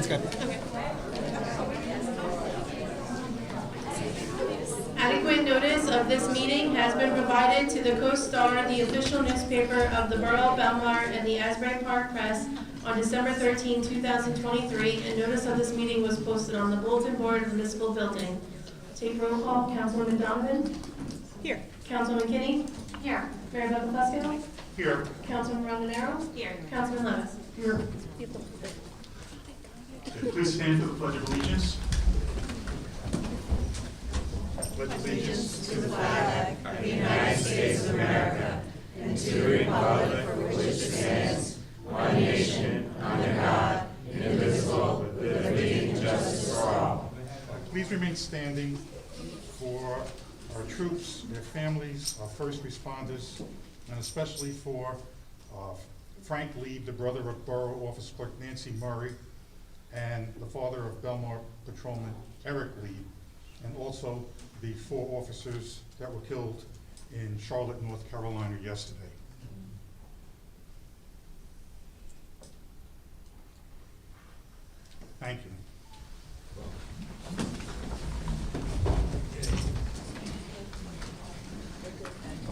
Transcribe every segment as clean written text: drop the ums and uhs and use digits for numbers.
That's good. Adequate notice of this meeting has been provided to the Coast Star, the official newspaper of the Borough of Belmar, and the Asbury Park Press on December 13, 2023, and notice of this meeting was posted on the bulletin board of the municipal building. Take roll call. Councilwoman Donovan? Here. Councilwoman Kinney? Here. Mayor Beccalesco? Here. Councilman Rondinero? Here. Councilman Levis? Here. Please stand for the Pledge of Allegiance. Pledge allegiance To the flag of the United States of America and to the republic for which it stands, one nation, under God, indivisible, with liberty and justice for all. Please remain standing for our troops, their families, our first responders, and especially for Frank Lee, the brother of Borough Office Clerk Nancy Murray, and the father of Belmar Patrolman Eric Lee, and also the 4 officers that were killed in Charlotte, North Carolina yesterday. Thank you.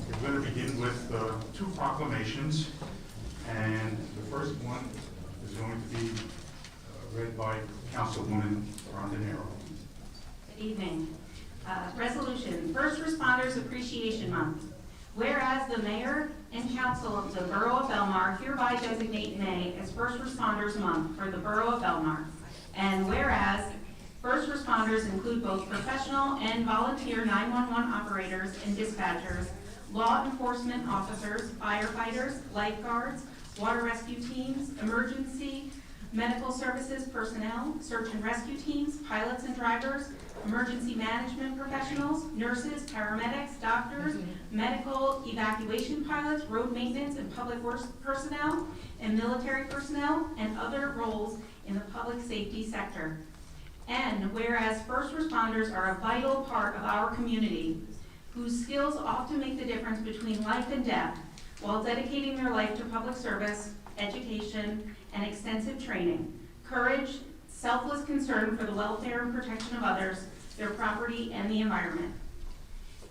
We're going to begin with 2 proclamations, and the first one is going to be read by Councilwoman Rondinero. Good evening. Resolution, First Responders Appreciation Month. Whereas the Mayor and Council of the Borough of Belmar hereby designate May as First Responders Month for the Borough of Belmar. And whereas first responders include both professional and volunteer 911 operators and dispatchers, law enforcement officers, firefighters, lifeguards, water rescue teams, emergency medical services personnel, search and rescue teams, pilots and drivers, emergency management professionals, nurses, paramedics, doctors, medical evacuation pilots, road maintenance and public works personnel, and military personnel, and other roles in the public safety sector. And whereas first responders are a vital part of our community, whose skills often make the difference between life and death, while dedicating their life to public service, education, and extensive training, courage, selfless concern for the welfare and protection of others, their property, and the environment.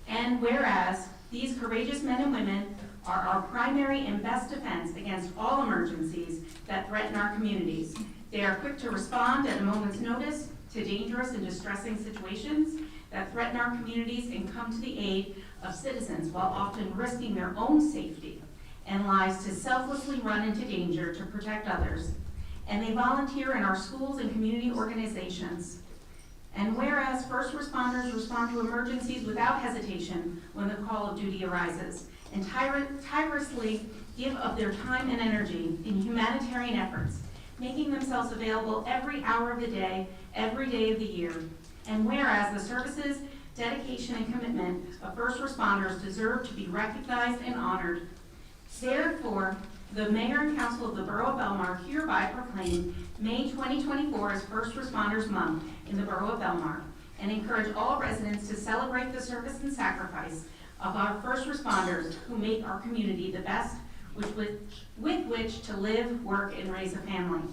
And whereas these courageous men and women are our primary and best defense against all emergencies that threaten our communities. They are quick to respond at a moment's notice to dangerous and distressing situations that threaten our communities and come to the aid of citizens while often risking their own safety and lives to selflessly run into danger to protect others. And they volunteer in our schools and community organizations. And whereas first responders respond to emergencies without hesitation when the call of duty arises, and tirelessly give of their time and energy in humanitarian efforts, making themselves available every hour of the day, every day of the year. And whereas the services, dedication, and commitment of first responders deserve to be recognized and honored, therefore, the Mayor and Council of the Borough of Belmar hereby proclaim May 2024 as First Responders Month in the Borough of Belmar, and encourage all residents to celebrate the service and sacrifice of our first responders who make our community the best with which to live, work, and raise a family.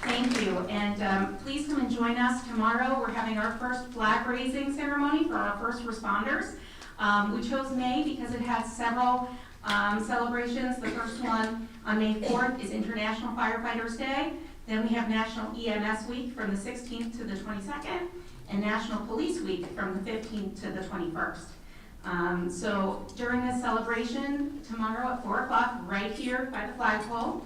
Thank you, and please come and join us tomorrow. We're having our first flag raising ceremony for our first responders. We chose May because it has several celebrations. The first one on May 4th is International Firefighters Day. Then we have National EMS Week from the 16th to the 22nd, and National Police Week from the 15th to the 21st. So during this celebration tomorrow at 4 o'clock, right here by the flagpole,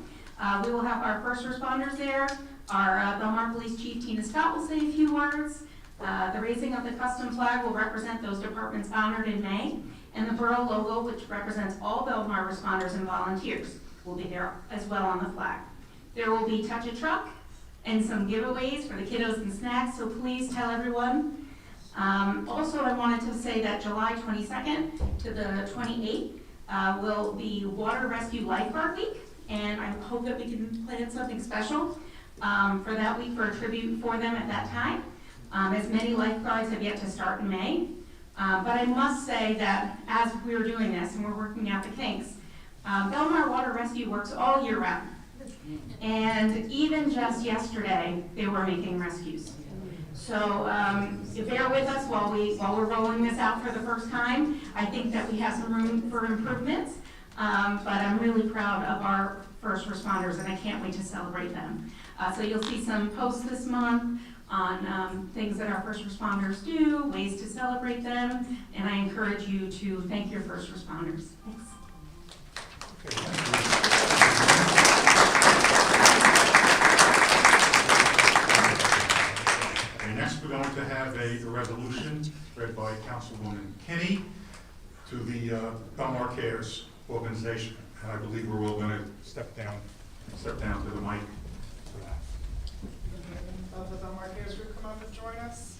we will have our first responders there. Our Belmar Police Chief Tina Scott will say a few words. The raising of the custom flag will represent those departments honored in May, and the borough logo, which represents all Belmar responders and volunteers, will be there as well on the flag. There will be Touch a Truck and some giveaways for the kiddos and snacks, so please tell everyone. Also, I wanted to say that July 22nd to the 28th will be Water Rescue Lifeguard Week, and I hope that we can plan something special for that week for a tribute for them at that time, as many lifeguards have yet to start in May. But I must say that as we were doing this and we're working out the kinks, Belmar Water Rescue works all year round. And even just yesterday, they were making rescues. So bear with us while we're rolling this out for the first time. I think that we have some room for improvements, but I'm really proud of our first responders, and I can't wait to celebrate them. So you'll see some posts this month on things that our first responders do, ways to celebrate them, and I encourage you to thank your first responders. Thanks. Okay, thank you. Okay, next we're going to have a resolution read by Councilwoman Kinney to the Belmar Cares organization. And I believe we're all going to step down to the mic for that. Of the Belmar Cares group come up and join us.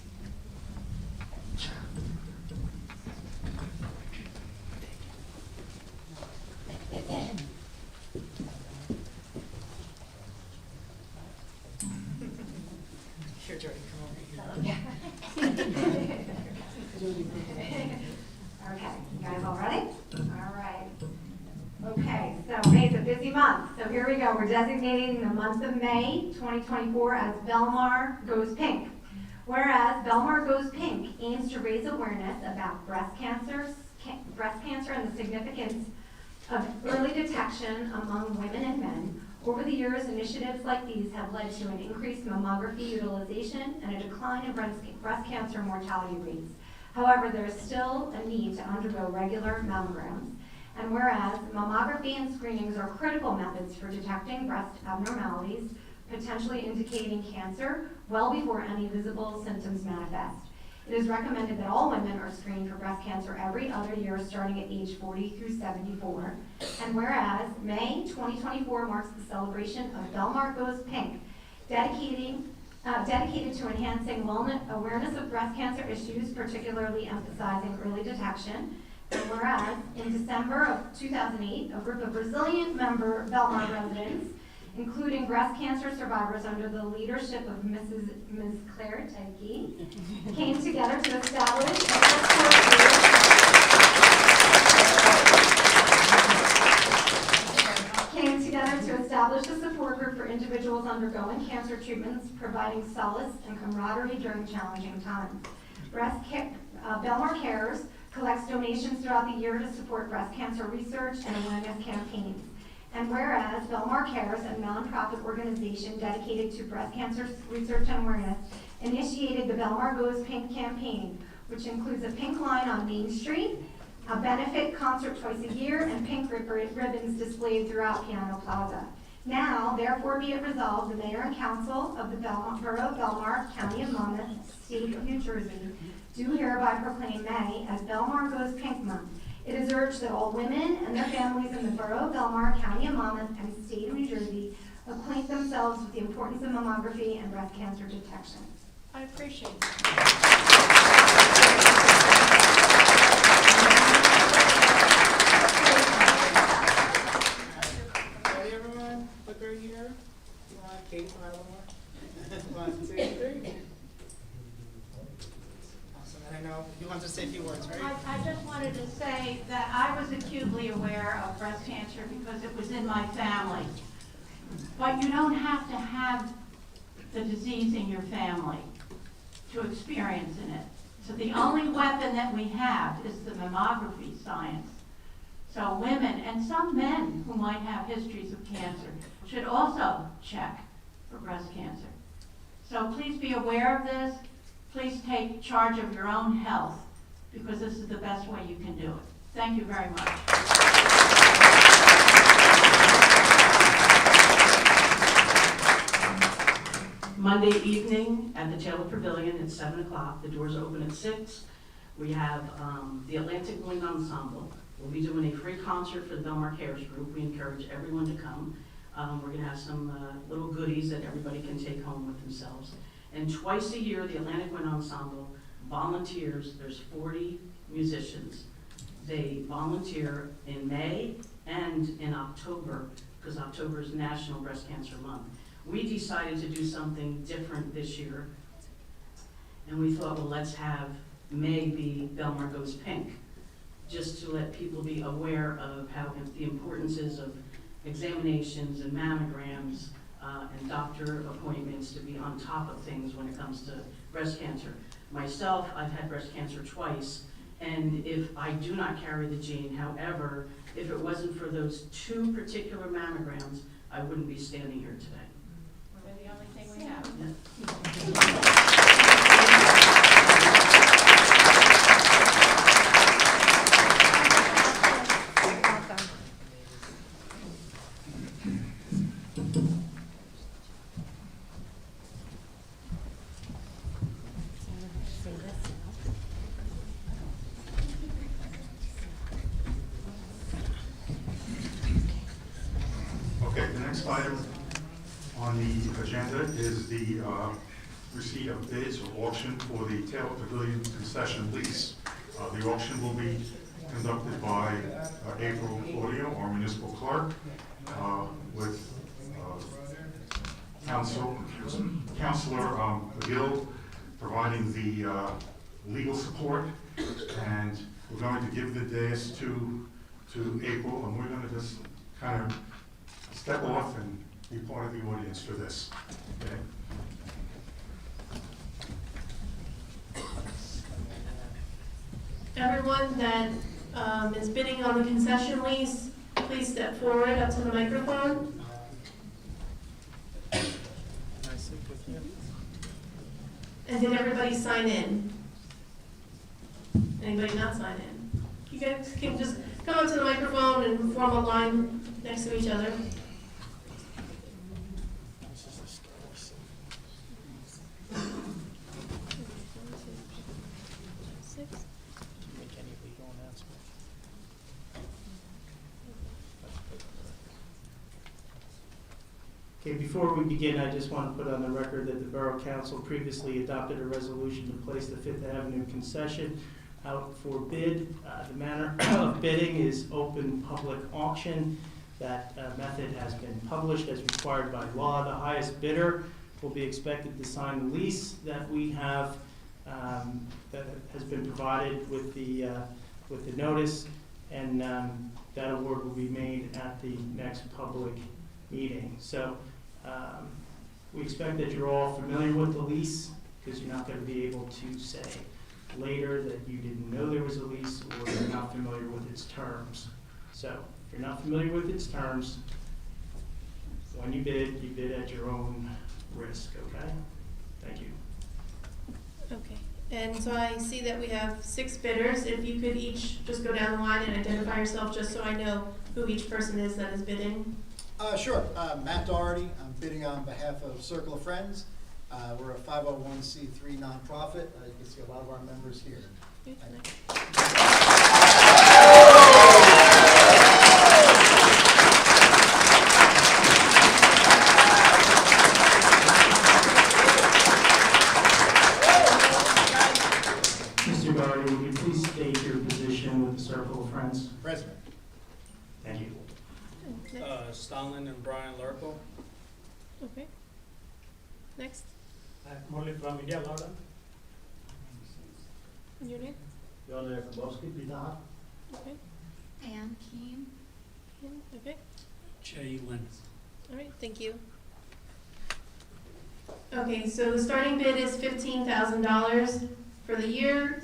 Here, Jody, come over here. Okay, you guys all ready? All right. Okay, so May's a busy month. So here we go. We're designating the month of May 2024 as Belmar Goes Pink. Whereas Belmar Goes Pink aims to raise awareness about breast cancer and the significance of early detection among women and men. Over the years, initiatives like these have led to an increased mammography utilization and a decline in breast cancer mortality rates. However, there is still a need to undergo regular mammograms. And whereas mammography and screenings are critical methods for detecting breast abnormalities, potentially indicating cancer well before any visible symptoms manifest. It is recommended that all women are screened for breast cancer every other year starting at age 40 through 74. And whereas May 2024 marks the celebration of Belmar Goes Pink, dedicated to enhancing awareness of breast cancer issues, particularly emphasizing early detection. And whereas in December of 2008, a group of Brazilian member Belmar residents, including breast cancer survivors under the leadership of Ms. Claire Tedke, came together to establish a support group for individuals undergoing cancer treatments, providing solace and camaraderie during challenging times. Belmar Cares collects donations throughout the year to support breast cancer research and awareness campaigns. And whereas Belmar Cares, a nonprofit organization dedicated to breast cancer research and awareness, initiated the Belmar Goes Pink campaign, which includes a pink line on Main Street, a benefit concert twice a year, and pink ribbons displayed throughout Piano Plaza. Now, therefore be it resolved, the Mayor and Council of the Borough of Belmar, County of Monmouth, State of New Jersey, do hereby proclaim May as Belmar Goes Pink Month. It is urged that all women and their families in the Borough of Belmar, County of Monmouth, and State of New Jersey acquaint themselves with the importance of mammography and breast cancer detection. I appreciate that. Ready, everyone? Look right here. Come on, Kate, smile one more. 1, 2, 3. Awesome. And I know you want to say a few words, right? I just wanted to say that I was acutely aware of breast cancer because it was in my family. But you don't have to have the disease in your family to experience in it. So the only weapon that we have is the mammography science. So women and some men who might have histories of cancer should also check for breast cancer. So please be aware of this. Please take charge of your own health because this is the best way you can do it. Thank you very much. Monday evening at the Taylor Pavilion at 7 o'clock. The doors open at 6. We have the Atlantic Wind Ensemble. We'll be doing a free concert for the Belmar Cares group. We encourage everyone to come. We're going to have some little goodies that everybody can take home with themselves. And twice a year, the Atlantic Wind Ensemble volunteers. There's 40 musicians. They volunteer in May and in October, because October is National Breast Cancer Month. We decided to do something different this year, and we thought, well, let's have may be Belmar Goes Pink, just to let people be aware of how the importance is of examinations and mammograms and doctor appointments, to be on top of things when it comes to breast cancer. Myself, I've had breast cancer twice, and if I do not carry the gene, however, if it wasn't for those 2 particular mammograms, I wouldn't be standing here today. We're the only thing we have. Okay, the next item on the agenda is the receipt of bids or auction for the Taylor Pavilion concession lease. The auction will be conducted by April Claudio, our municipal clerk, with Councilor McGill providing the legal support, and we're going to give the dais to April, and we're going to just kind of step off and be part of the audience for this. Okay? Everyone that is bidding on the concession lease, please step forward up to the microphone. And did everybody sign in? Anybody not sign in? You guys can just come up to the microphone and form a line next to each other. Okay, before we begin, I just want to put on the record that the Borough Council previously adopted a resolution to place the Fifth Avenue concession out for bid. The manner of bidding is open public auction. That method has been published as required by law. The highest bidder will be expected to sign the lease that we have, that has been provided with the notice, and that award will be made at the next public meeting. So we expect that you're all familiar with the lease, because you're not going to be able to say later that you didn't know there was a lease, or you're not familiar with its terms. So if you're not familiar with its terms, when you bid at your own risk, okay? Thank you. Okay, and so I see that we have 6 bidders. If you could each just go down the line and identify yourself, just so I know who each person is that is bidding. Sure. Matt Doherty. I'm bidding on behalf of Circle of Friends. We're a 501c3 nonprofit. You can see a lot of our members here. Mr. Doherty, would you please state your position with the Circle of Friends? President. Thank you. Stalin and Brian Lurko. Okay. Next. Molly from India, Lauda. And your name? Okay. Ann Keen. Okay. Jay Lynn. All right, thank you. Okay, so the starting bid is $15,000 for the year.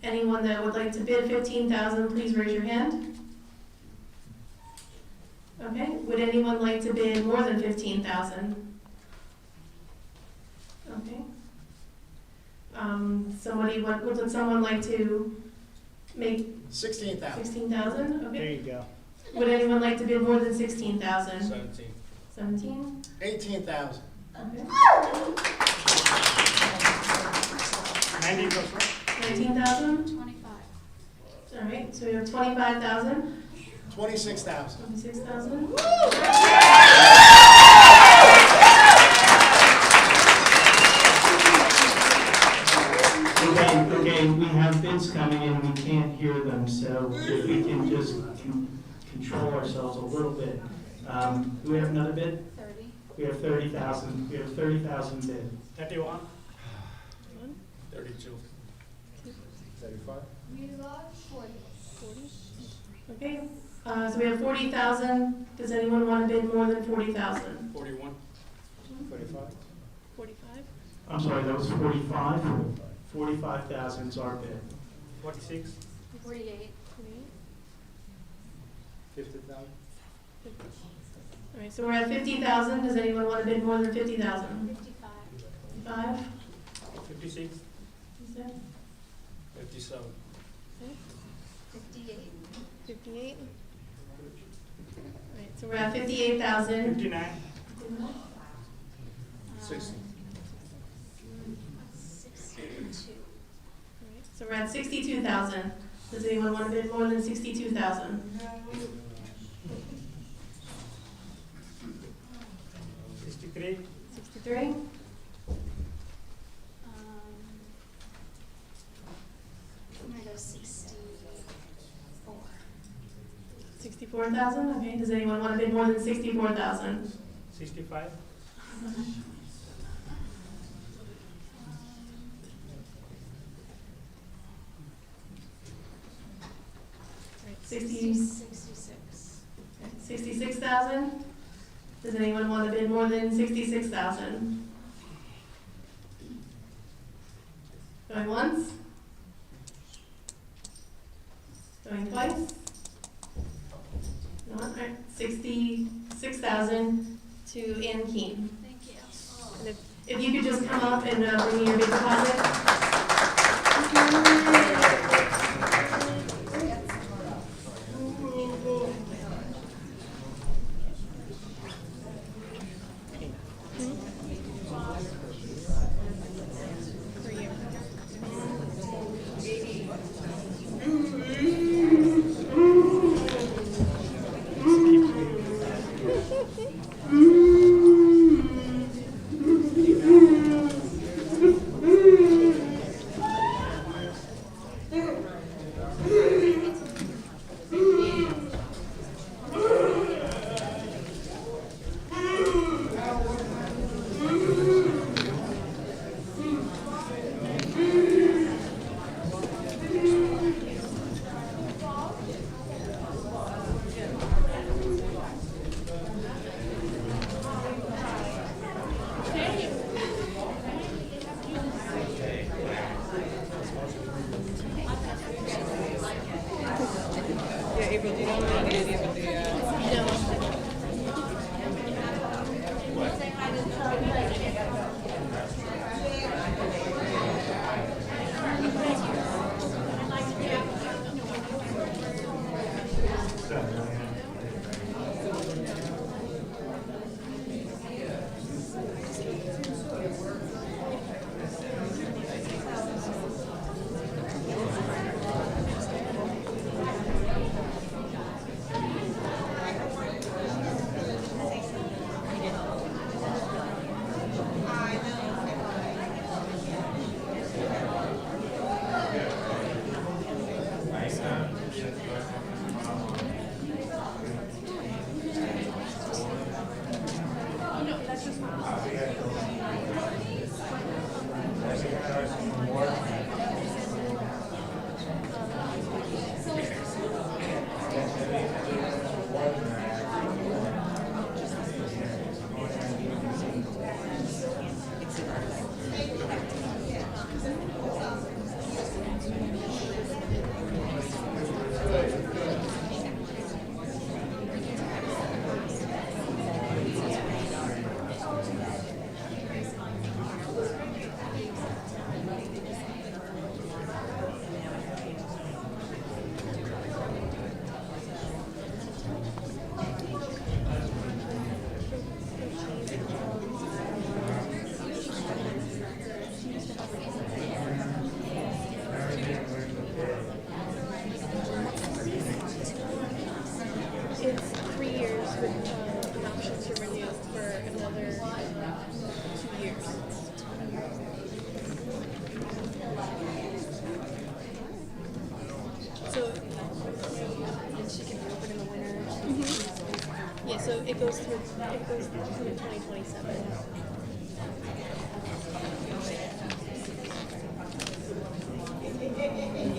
Anyone that would like to bid $15,000, please raise your hand. Okay, would anyone like to bid more than $15,000? Okay. Would someone like to make 16,000. 16,000? Okay. There you go. Would anyone like to bid more than 16,000? 17. 17? 18,000. Okay. 19,000? 25. All right, so we have 25,000, 26,000. 26,000. Okay, we have bids coming in, we can't hear them, so if we can just control ourselves a little bit. Do we have another bid? 30. We have 30,000, we have 30,000 bid. 31. 32. 35. We lost 40. Okay, so we have 40,000. Does anyone want to bid more than 40,000? 41. 45. 45? I'm sorry, that was 45? 45,000 is our bid. 46. 48. 50,000. All right, so we're at 50,000. Does anyone want to bid more than 50,000? 55. 55? 56. You said? 57. 58. 58? All right, so we're at 58,000. 59. 60. 62. So we're at 62,000. Does anyone want to bid more than 62,000? 63. 63? I'm gonna go 64. 64,000? Okay, does anyone want to bid more than 64,000? 65. 66. 66,000? Does anyone want to bid more than 66,000? Going once? Going twice? No, all right, 66,000 to Ann Keen. Thank you. And if you could just come up and bring me your bid deposit. So it goes through 2027.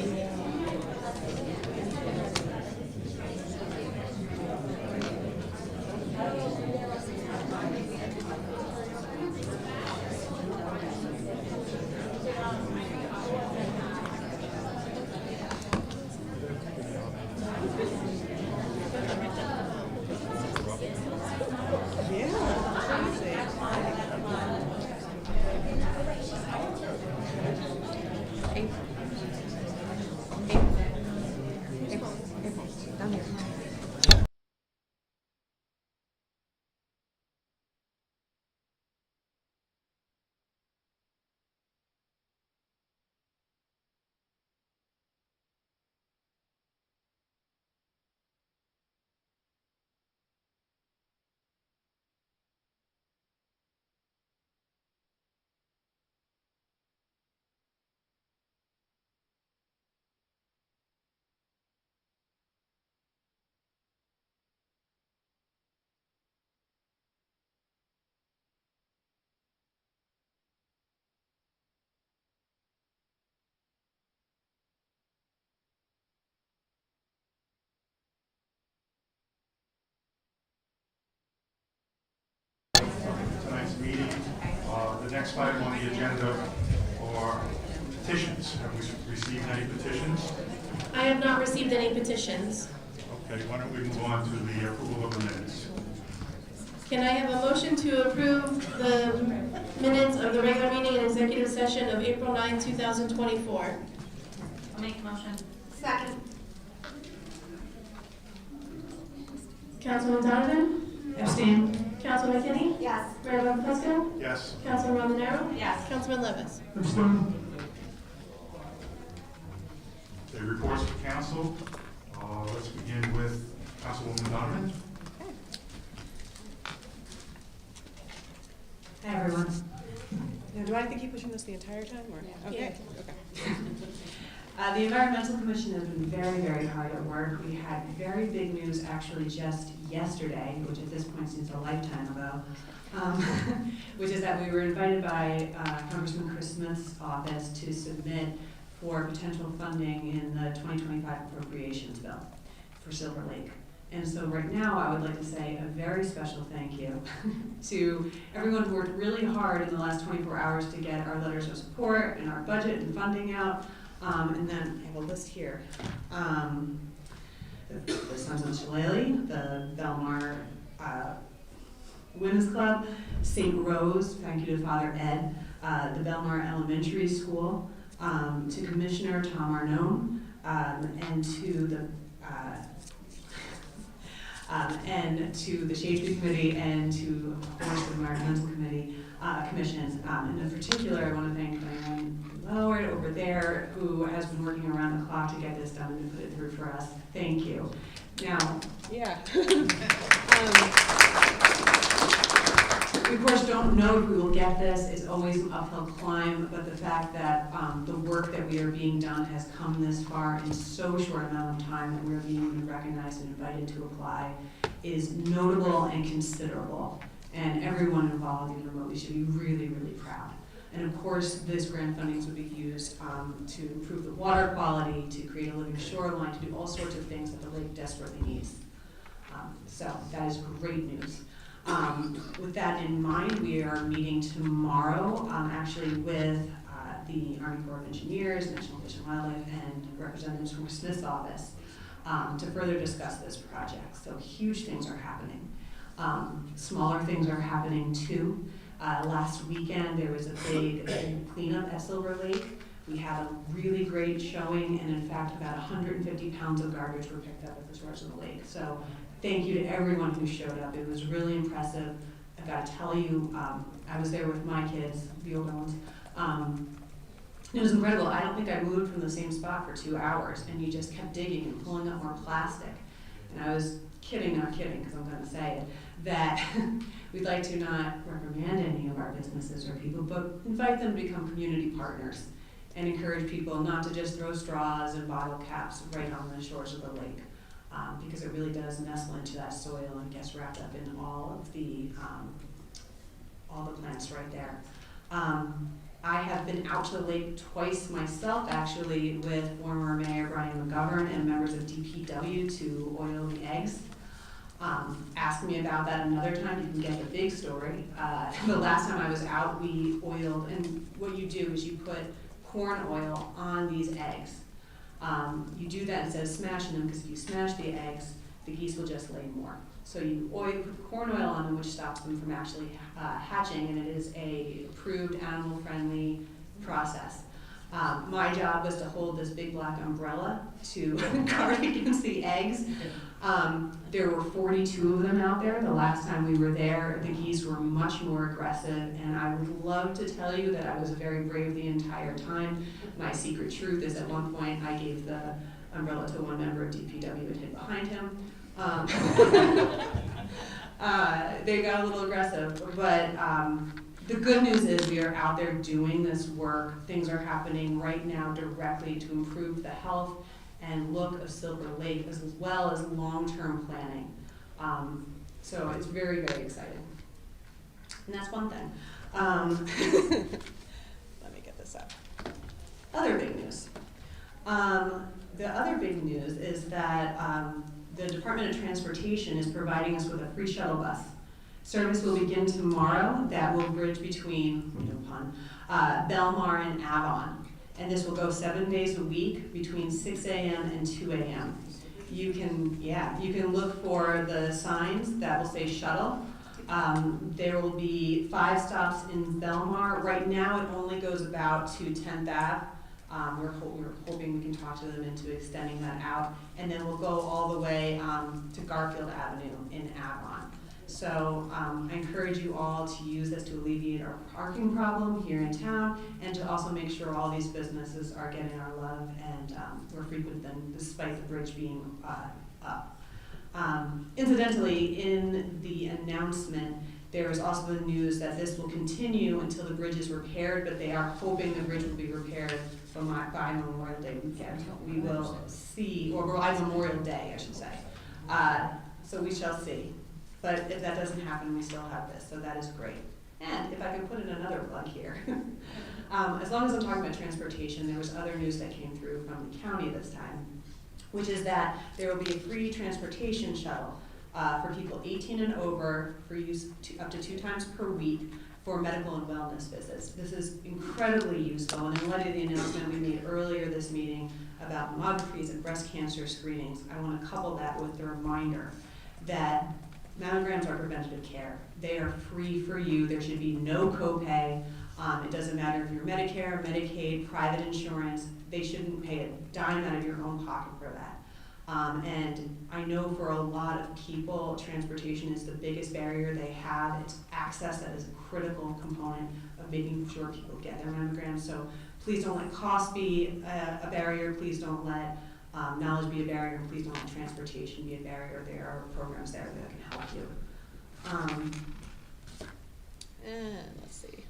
item on the agenda are petitions. Have we received any petitions? I have not received any petitions. Okay, why don't we move on to the approval of the minutes? Can I have a motion to approve the minutes of the regular meeting and executive session of April 9, 2024? I'll make a motion. Second. Councilman Donovan? Abstain. Councilman McKinney? Yes. Mayor Lopez-Pesco? Yes. Councilman Romanero? Yes. Councilman Levis? The reports of council. Let's begin with Councilwoman Donovan. Hi, everyone. Now, do I have to keep pushing this the entire time, or? Okay, okay. The Environmental Commission has been very, very hard at work. We had very big news actually just yesterday, which at this point seems a lifetime ago, which is that we were invited by Congressman Chris Smith's office to submit for potential funding in the 2025 appropriations bill for Silver Lake. And so right now, I would like to say a very special thank you to everyone who worked really hard in the last 24 hours to get our letters of support and our budget and funding out. And then I have a list here. The Sons of Shillelagh, the Belmar Women's Club, St. Rose, thank you to Father Ed, the Belmar Elementary School, to Commissioner Tom Arnone, and to the Shade Tree Committee, and to, of course, the Environmental Commission. And in particular, I want to thank Diane Loward over there, who has been working around the clock to get this done and put it through for us. Thank you. Now, yeah. We, of course, don't know if we will get this. It's always an uphill climb, but the fact that the work that we are being done has come this far in so short amount of time that we are being recognized and invited to apply is notable and considerable. And everyone involved, even remotely, should be really, really proud. And of course, this grant funding would be used to improve the water quality, to create a living shoreline, to do all sorts of things that the lake desperately needs. So that is great news. With that in mind, we are meeting tomorrow, actually with the Army Corps of Engineers, National Fish and Wildlife, and representatives from Smith's office to further discuss this project. So huge things are happening. Smaller things are happening too. Last weekend, there was a big cleanup at Silver Lake. We had a really great showing, and in fact, about 150 pounds of garbage were picked up at the shores of the lake. So thank you to everyone who showed up. It was really impressive. I've got to tell you, I was there with my kids, the older ones. It was incredible. I don't think I moved from the same spot for 2 hours, and you just kept digging and pulling up more plastic. And I was kidding, not kidding, because I'm going to say it, that we'd like to not reprimand any of our businesses or people, but invite them to become community partners and encourage people not to just throw straws and bottle caps right on the shores of the lake, because it really does nestle into that soil and gets wrapped up in all the plants right there. I have been out to the lake twice myself, actually, with former Mayor Brian McGovern and members of DPW to oil the eggs. Ask me about that another time, you can get the big story. The last time I was out, we oiled, and what you do is you put corn oil on these eggs. You do that instead of smashing them, because if you smash the eggs, the geese will just lay more. So you put corn oil on them, which stops them from actually hatching, and it is a approved animal-friendly process. My job was to hold this big black umbrella to guard against the eggs. There were 42 of them out there. The last time we were there, the geese were much more aggressive, and I would love to tell you that I was very brave the entire time. My secret truth is at one point I gave the umbrella to one member of DPW and hid behind him. They got a little aggressive, but the good news is we are out there doing this work. Things are happening right now directly to improve the health and look of Silver Lake, as well as long-term planning. So it's very, very exciting. And that's one thing. Let me get this up. Other big news. The other big news is that the Department of Transportation is providing us with a free shuttle bus Service will begin tomorrow. That will bridge between, no pun, Belmar and Avon. And this will go 7 days a week between 6 a.m. and 2 a.m. You can look for the signs that will say shuttle. There will be 5 stops in Belmar. Right now, it only goes about to 10th Ave. We're hoping we can talk to them into extending that out. And then we'll go all the way to Garfield Avenue in Avon. So I encourage you all to use this to alleviate our parking problem here in town and to also make sure all these businesses are getting our love and we're frequent them despite the bridge being up. Incidentally, in the announcement, there is also the news that this will continue until the bridge is repaired, but they are hoping the bridge will be repaired by Memorial Day weekend. We will see, or by Memorial Day, I should say. So we shall see. But if that doesn't happen, we still have this, so that is great. And if I can put in another plug here, as long as I'm talking about transportation, there was other news that came through from the county this time, which is that there will be a free transportation shuttle for people 18 and over for use up to 2 times per week for medical and wellness visits. This is incredibly useful, and in light of the announcement we made earlier this meeting about mammographies and breast cancer screenings, I want to couple that with the reminder that mammograms are preventative care. They are free for you. There should be no copay. It doesn't matter if you're Medicare, Medicaid, private insurance. They shouldn't pay a dime out of your own pocket for that. And I know for a lot of people, transportation is the biggest barrier they have. It's access that is a critical component of making sure people get their mammograms. So please don't let cost be a barrier. Please don't let knowledge be a barrier. Please don't let transportation be a barrier. There are programs there that can help you. And let's see.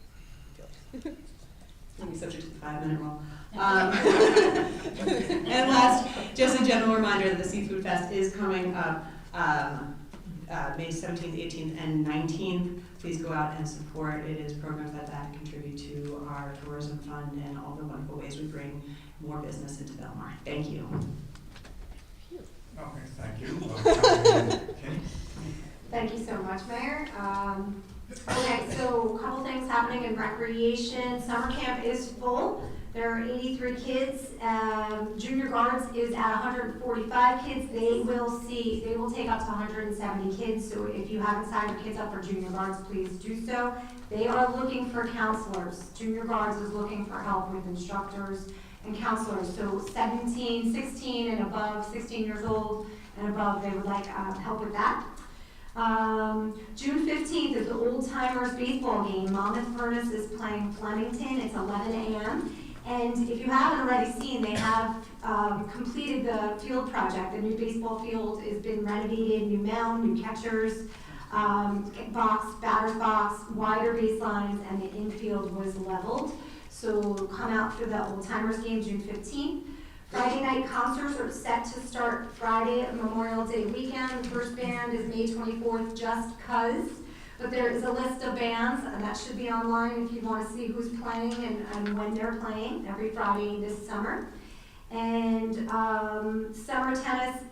Let me subject to the 5-minute rule. And last, just a general reminder that the Seafood Fest is coming up May 17th, 18th, and 19th. Please go out and support. It is programs like that contribute to our tourism fund and all the wonderful ways we bring more business into Belmar. Thank you. Okay, thank you. Councilwoman King? Thank you so much, Mayor. Okay, so a couple things happening in recreation. Summer camp is full. There are 83 kids. Junior guards is at 145 kids. They will take up to 170 kids. So if you haven't signed your kids up for junior guards, please do so. They are looking for counselors. Junior guards is looking for help with instructors and counselors. So 17, 16 and above, 16 years old and above, they would like help with that. June 15th is the Old Timers baseball game. Monmouth Furnace is playing Flemington. It's 11 a.m. And if you haven't already seen, they have completed the field project. The new baseball field has been renovated, new mound, new catchers, batter's box, wider baselines, and the infield was leveled. So come out for the Old Timers game June 15th. Friday night concerts are set to start Friday Memorial Day weekend. The first band is May 24th, Just Cuz. But there is a list of bands, and that should be online if you want to see who's playing and when they're playing every Friday this summer. And summer tennis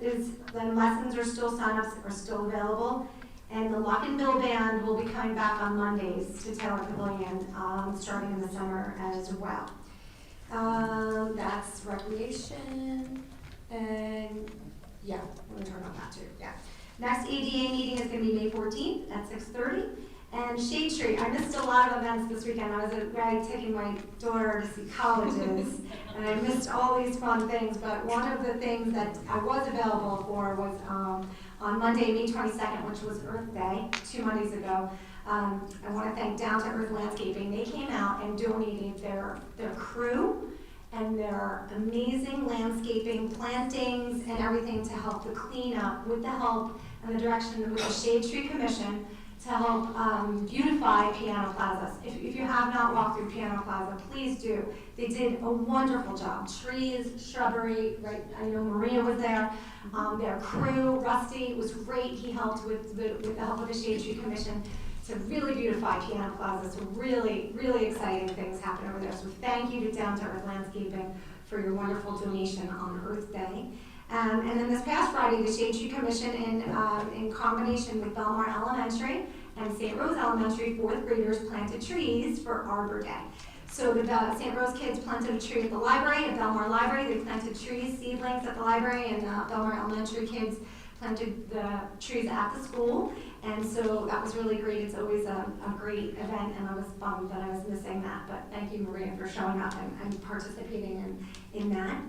lessons are still, sign-ups are still available. And the Lock and Bill Band will be coming back on Mondays to Taylor Pavilion starting in the summer as well. That's recreation, and yeah, we'll turn on that too, yeah. Next ADA meeting is going to be May 14th at 6:30. And Shade Tree, I missed a lot of events this weekend. I was away taking my daughter to see colleges, and I missed all these fun things, but one of the things that I was available for was on Monday, May 22nd, which was Earth Day, 2 Mondays ago. I want to thank Down to Earth Landscaping. They came out and donated their crew and their amazing landscaping, plantings, and everything to help the cleanup with the help and the direction of the Shade Tree Commission to help beautify Piano Plaza. If you have not walked through Piano Plaza, please do. They did a wonderful job. Trees, shrubbery, right? I know Maria was there. Their crew, Rusty, was great. He helped with the help of the Shade Tree Commission to really beautify Piano Plaza. So really, really exciting things happen over there. So thank you to Down to Earth Landscaping for your wonderful donation on Earth Day. And then this past Friday, the Shade Tree Commission, in combination with Belmar Elementary and St. Rose Elementary fourth graders planted trees for Arbor Day. So the St. Rose kids planted a tree at the library, at Belmar Library. They planted trees, seedlings at the library, and Belmar Elementary kids planted the trees at the school. And so that was really great. It's always a great event, and I was bummed that I was missing that. But thank you, Maria, for showing up and participating in that.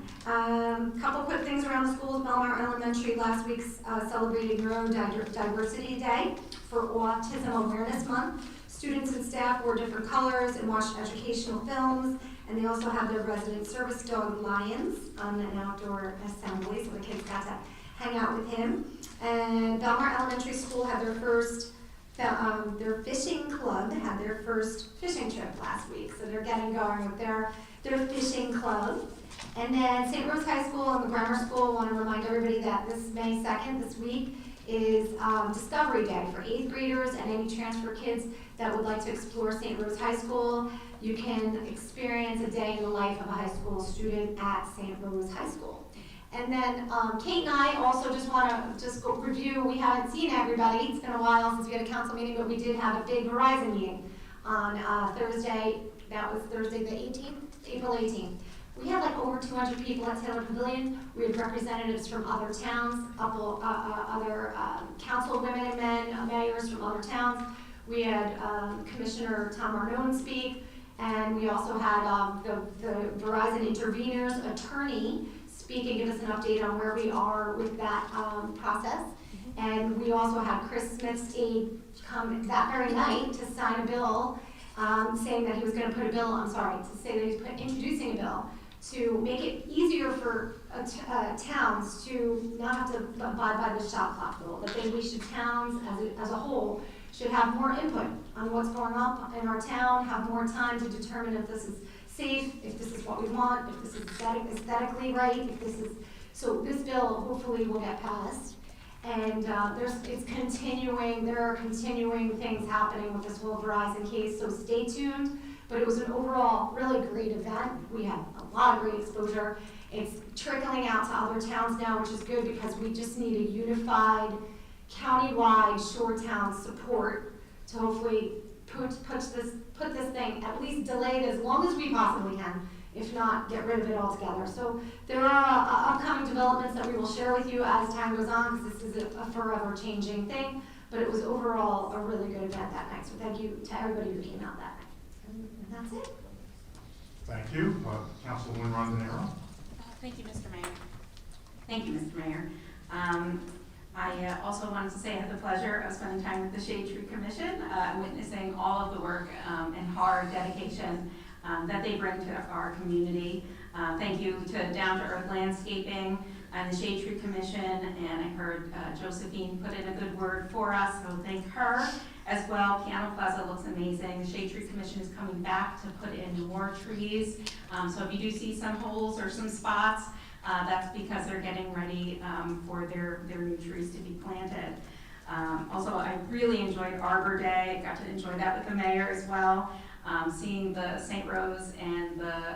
Couple quick things around the schools. Belmar Elementary last week celebrated Neurodiversity Day for Autism Awareness Month. Students and staff wore different colors and watched educational films, and they also had their resident service dog, Lions, on an outdoor assembly, so the kids got to hang out with him. And Belmar Elementary School had their first, their fishing club had their first fishing trip last week, so they're getting going with their fishing club. And then St. Rose High School and the Grammar School want to remind everybody that this May 2nd, this week, is Discovery Day for 8th graders and any transfer kids that would like to explore St. Rose High School. You can experience a day in the life of a high school student at St. Rose High School. And then Kate and I also just want to go review. We haven't seen everybody. It's been a while since we had a council meeting, but we did have a big Verizon meeting on Thursday. That was Thursday the 18th, April 18th. We had like over 200 people at Taylor Pavilion. We had representatives from other towns, other council women and men, mayors from other towns. We had Commissioner Tom Arnone speak, and we also had the Verizon Intervenors attorney speak and give us an update on where we are with that process. And we also had Chris Smith's aide come that very night to sign a bill saying that he was going to put a bill, to say that he's introducing a bill to make it easier for towns to not have to abide by the shot clock rule. That we should, towns as a whole, should have more input on what's going on in our town, have more time to determine if this is safe, if this is what we want, if this is aesthetically right, if this is, so this bill hopefully will get passed. And it's continuing, there are continuing things happening with this whole Verizon case, so stay tuned. But it was an overall really great event. We had a lot of great exposure. It's trickling out to other towns now, which is good because we just need a unified, county-wide shore town support to hopefully put this thing, at least delay it as long as we possibly can, if not get rid of it altogether. So there are upcoming developments that we will share with you as time goes on, because this is a forever changing thing. But it was overall a really good event that night. So thank you to everybody who came out that night. And that's it. Thank you. Councilwoman Rondinero. Thank you, Mr. Mayor. Thank you, Mr. Mayor. I also wanted to say I had the pleasure of spending time with the Shade Tree Commission, witnessing all of the work and hard dedication that they bring to our community. Thank you to Down to Earth Landscaping and the Shade Tree Commission, and I heard Josephine put in a good word for us, so thank her as well. Piano Plaza looks amazing. The Shade Tree Commission is coming back to put in more trees, so if you do see some holes or some spots, that's because they're getting ready for their new trees to be planted. Also, I really enjoyed Arbor Day. I got to enjoy that with the mayor as well. Seeing the St. Rose and the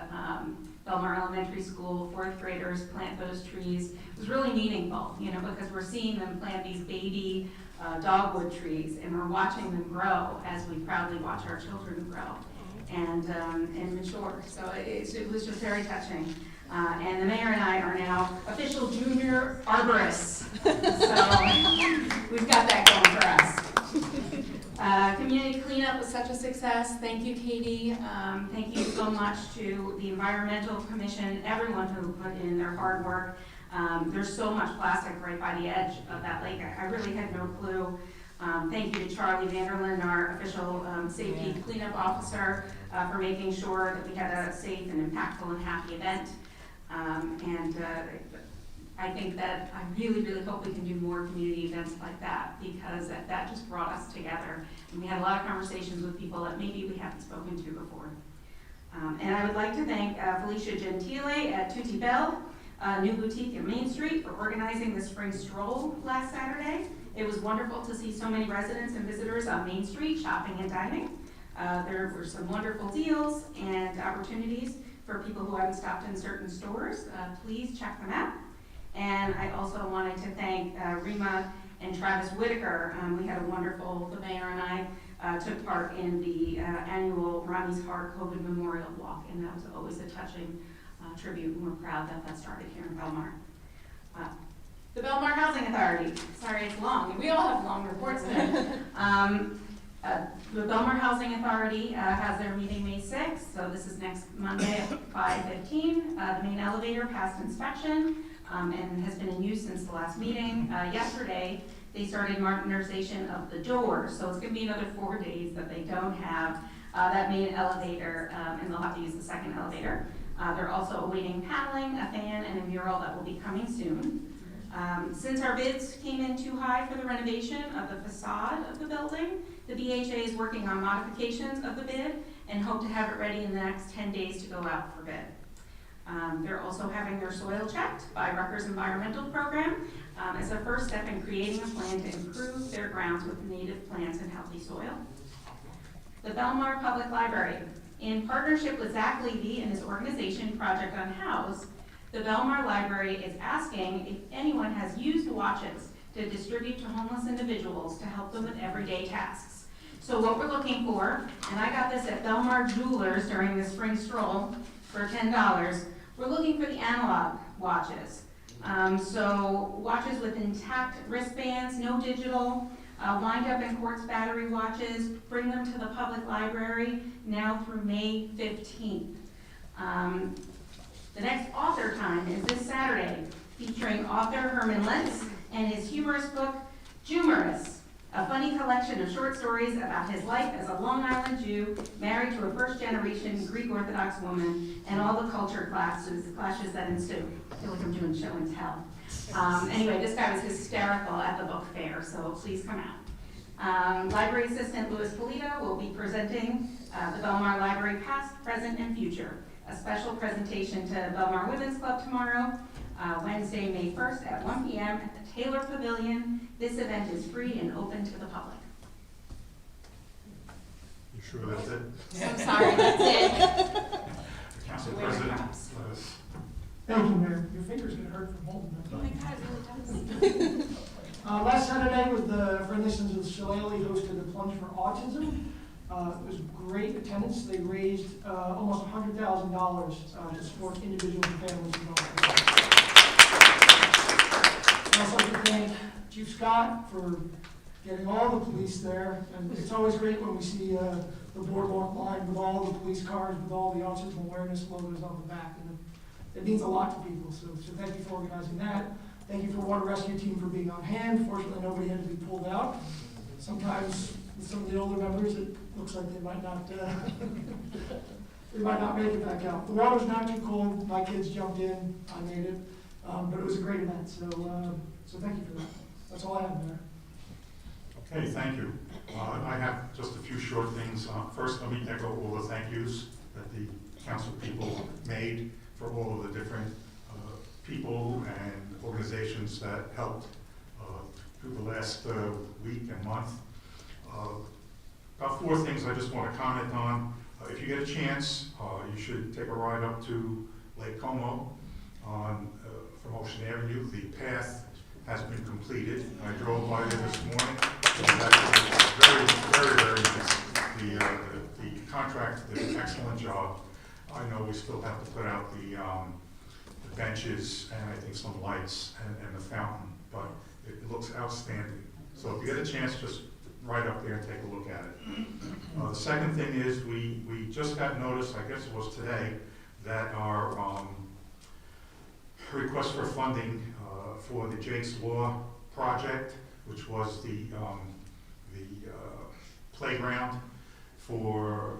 Belmar Elementary School fourth graders plant those trees was really meaningful, because we're seeing them plant these baby dogwood trees, and we're watching them grow as we proudly watch our children grow and mature. So it was just very touching. And the mayor and I are now official junior arborists. So we've got that going for us. Community cleanup was such a success. Thank you, Katie. Thank you so much to the Environmental Commission, everyone who put in their hard work. There's so much plastic right by the edge of that lake. I really had no clue. Thank you to Charlie Vanderlyn, our official safety cleanup officer, for making sure that we had a safe and impactful and happy event. I think that I really, really hope we can do more community events like that, because that just brought us together. And we had a lot of conversations with people that maybe we haven't spoken to before. And I would like to thank Felicia Gentile at Tutti Bell, New Boutique in Main Street, for organizing the spring stroll last Saturday. It was wonderful to see so many residents and visitors on Main Street shopping and dining. There were some wonderful deals and opportunities for people who haven't stopped in certain stores. Please check them out. And I also wanted to thank Rima and Travis Whitaker. We had a wonderful, the mayor and I took part in the annual Ronnie's Heart COVID Memorial Walk, and that was always a touching tribute, and we're proud that that started here in Belmar. The Belmar Housing Authority, sorry it's long, we all have long reports today. The Belmar Housing Authority has their meeting May 6th, so this is next Monday at 5:15. The main elevator passed inspection and has been in use since the last meeting. Yesterday, they started modernization of the doors, so it's going to be another 4 days that they don't have that main elevator, and they'll have to use the second elevator. They're also awaiting paneling, a fan, and a mural that will be coming soon. Since our bids came in too high for the renovation of the facade of the building, the BHA is working on modifications of the bid and hope to have it ready in the next 10 days to go out for bid. They're also having their soil checked by Rutgers Environmental Program as a first step in creating a plan to improve their grounds with native plants and healthy soil. The Belmar Public Library, in partnership with Zach Levy and his organization Project Unhoused, the Belmar Library is asking if anyone has used watches to distribute to homeless individuals to help them with everyday tasks. So what we're looking for, and I got this at Belmar Jewelers during the spring stroll for $10, we're looking for the analog watches. So watches with intact wristbands, no digital, wind up in quartz battery watches, bring them to the public library now through May 15th. The next author time is this Saturday, featuring author Herman Lentz and his humorous book, Jumorous, a funny collection of short stories about his life as a Long Island Jew married to a first-generation Greek Orthodox woman and all the culture clashes that ensue. I feel like I'm doing show and tell. Anyway, this guy was hysterical at the book fair, so please come out. Library Assistant Louis Polito will be presenting the Belmar Library Past, Present, and Future. A special presentation to Belmar Women's Club tomorrow, Wednesday, May 1st at 1 p.m. at the Taylor Pavilion. This event is free and open to the public. You sure that's it? I'm sorry, that's it. Council Where President, props? let us. Thank you, Mayor. Your finger's gonna hurt from holding Oh that. my God, it really does. Last Saturday, with the Friendly Sons of Shillelagh, hosted the Plunge for Autism. It was great attendance. They raised almost $100,000 to support individuals and families in autism. I'd also like to thank Chief Scott for getting all the police there. And it's always great when we see the boardwalk line with all the police cars, with all the autism awareness logos on the back. And it means a lot to people. So thank you for organizing that. Thank you for Water Rescue Team for being on hand. Fortunately, nobody had to be pulled out. Sometimes with some of the older members, it looks like they might not make it back out. The water's not too cold. My kids jumped in. I made it. But it was a great event. So thank you for that. That's all I have, Mayor. Okay, thank you. I have just a few short things. First, let me echo all the thank yous that the council people made for all of the different people and organizations that helped through the last week and month. About 4 things I just want to comment on. If you get a chance, you should take a ride up to Lake Como from Ocean Avenue. The path has been completed. I drove by there this morning. It was actually very nice. The contractor did an excellent job. I know we still have to put out the benches and I think some lights and the fountain, but it looks outstanding. So if you get a chance, just ride up there and take a look at it. The second thing is we just got notice, I guess it was today, that our request for funding for the Jake's Law project, which was the playground for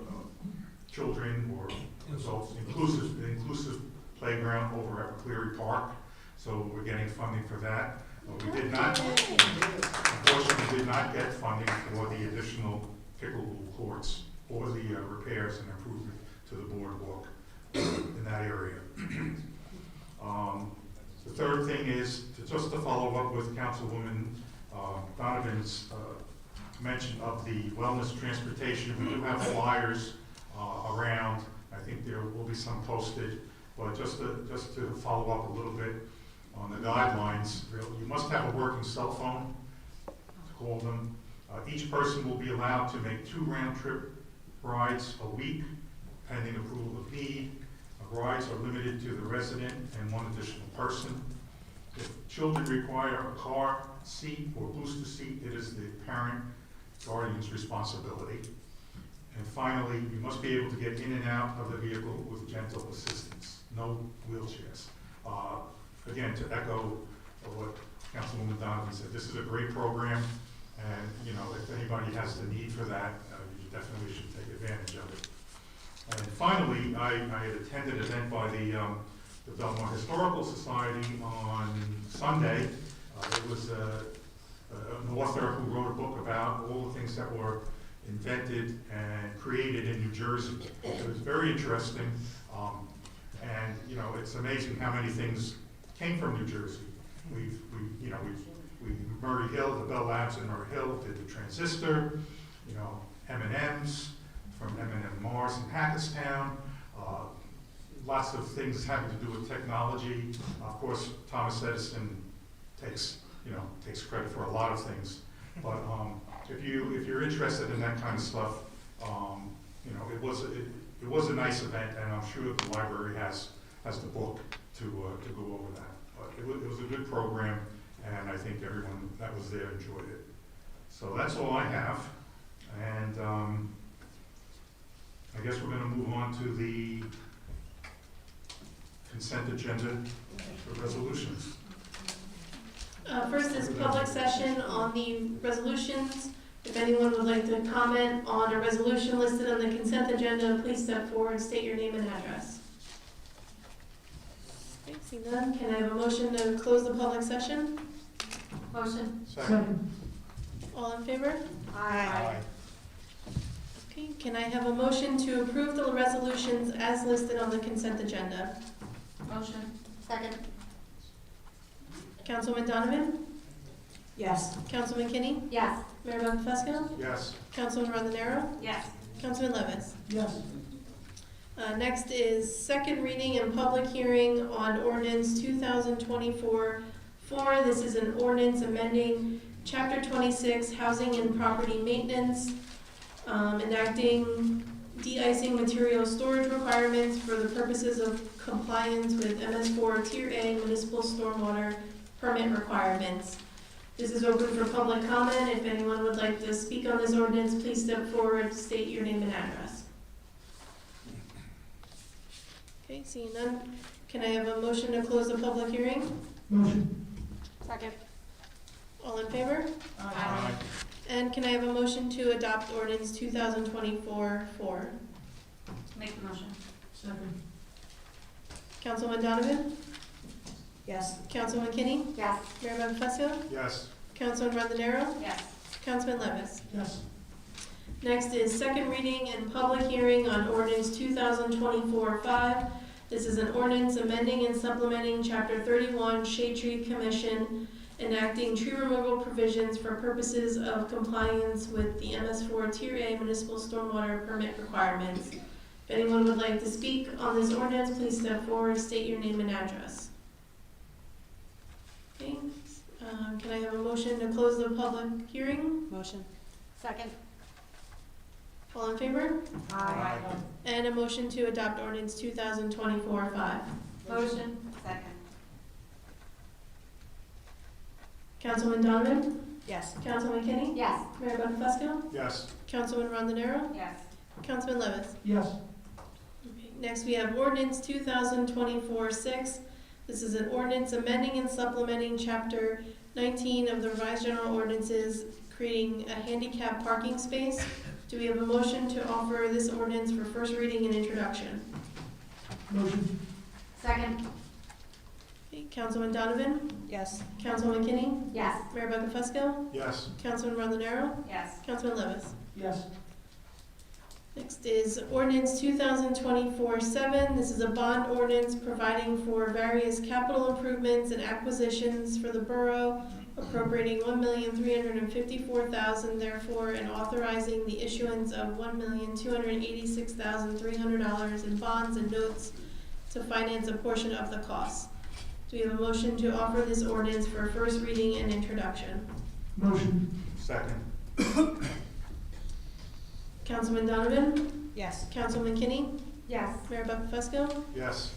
children or adults, inclusive playground over at Cleary Park. So we're getting funding for that. We did not, unfortunately, did not get funding for the additional pickleball courts or the repairs and improvement to the boardwalk in that area. The third thing is just to follow up with Councilwoman Donovan's mention of the wellness transportation. We do have flyers around. I think there will be some posted, but just to follow up a little bit on the guidelines, you must have a working cell phone call them. Each person will be allowed to make 2 round-trip rides a week, pending approval of need. Rides are limited to the resident and 1 additional person. If children require a car seat or booster seat, it is the parent guardian's responsibility. And finally, you must be able to get in and out of the vehicle with gentle assistance, no wheelchairs. Again, to echo what Councilwoman Donovan said, this is a great program, and if anybody has the need for that, you definitely should take advantage of it. And finally, I had attended an event by the Belmar Historical Society on Sunday. There was an author who wrote a book about all the things that were invented and created in New Jersey. It was very interesting, and it's amazing how many things came from New Jersey. We Murray Hill, the Bell Labs in Murray Hill did the transistor, M&Ms from M&M Mars in Hackettstown. Lots of things having to do with technology. Of course, Thomas Edison takes credit for a lot of things. But if you're interested in that kind of stuff, it was a nice event, and I'm sure the library has the book to go over that. But it was a good program, and I think everyone that was there enjoyed it. So that's all I have, and I guess we're going to move on to the consent agenda for resolutions. First is public session on the resolutions. If anyone would like to comment on a resolution listed on the consent agenda, please step forward, state your name and address. Okay, seeing none, can I have a motion to close the public session? Motion. Second. All in favor? Aye. Okay, can I have a motion to approve the resolutions as listed on the consent agenda? Motion. Second. Councilman Donovan? Yes. Councilman Kinney? Yes. Mayor Buckfusco? Yes. Councilman Rondonero? Yes. Councilman Levis? Yes. Next is second reading and public hearing on ordinance 2024-4. This is an ordinance amending Chapter 26, Housing and Property Maintenance, enacting de-icing material storage requirements for the purposes of compliance with MS4 Tier A municipal stormwater permit requirements. This is open for public comment. If anyone would like to speak on this ordinance, please step forward, state your name and address. Okay, seeing none, can I have a motion to close the public hearing? Motion. Second. All in favor? Aye. And can I have a motion to adopt ordinance 2024-4? Make the motion. Second. Councilman Donovan? Yes. Councilman Kinney? Yes. Mayor Buckfusco? Yes. Councilman Rondonero? Yes. Councilman Levis? Yes. Next is second reading and public hearing on ordinance 2024-5. This is an ordinance amending and supplementing Chapter 31 Shade Tree Commission, enacting tree removal provisions for purposes of compliance with the MS4 Tier A municipal stormwater permit requirements. If anyone would like to speak on this ordinance, please step forward, state your name and address. Okay, can I have a motion to close the public hearing? Motion. Second. All in favor? Aye. And a motion to adopt ordinance 2024-5. Motion. Second. Councilman Donovan? Yes. Councilman Kinney? Yes. Mayor Buckfusco? Yes. Councilman Rondonero? Yes. Councilman Levis? Yes. Okay, next we have ordinance 2024-6. This is an ordinance amending and supplementing Chapter 19 of the revised general ordinances, creating a handicap parking space. Do we have a motion to offer this ordinance for first reading and introduction? Motion. Second. Okay, Councilman Donovan? Yes. Councilman Kinney? Yes. Mayor Buckfusco? Yes. Councilman Rondonero? Yes. Councilman Levis? Yes. Next is ordinance 2024-7. This is a bond ordinance providing for various capital improvements and acquisitions for the borough, appropriating $1,354,000 therefore, and authorizing the issuance of $1,286,300 in bonds and notes to finance a portion of the costs. Do we have a motion to offer this ordinance for first reading and introduction? Motion. Second. Councilman Donovan? Yes. Councilman Kinney? Yes. Mayor Buckfusco? Yes.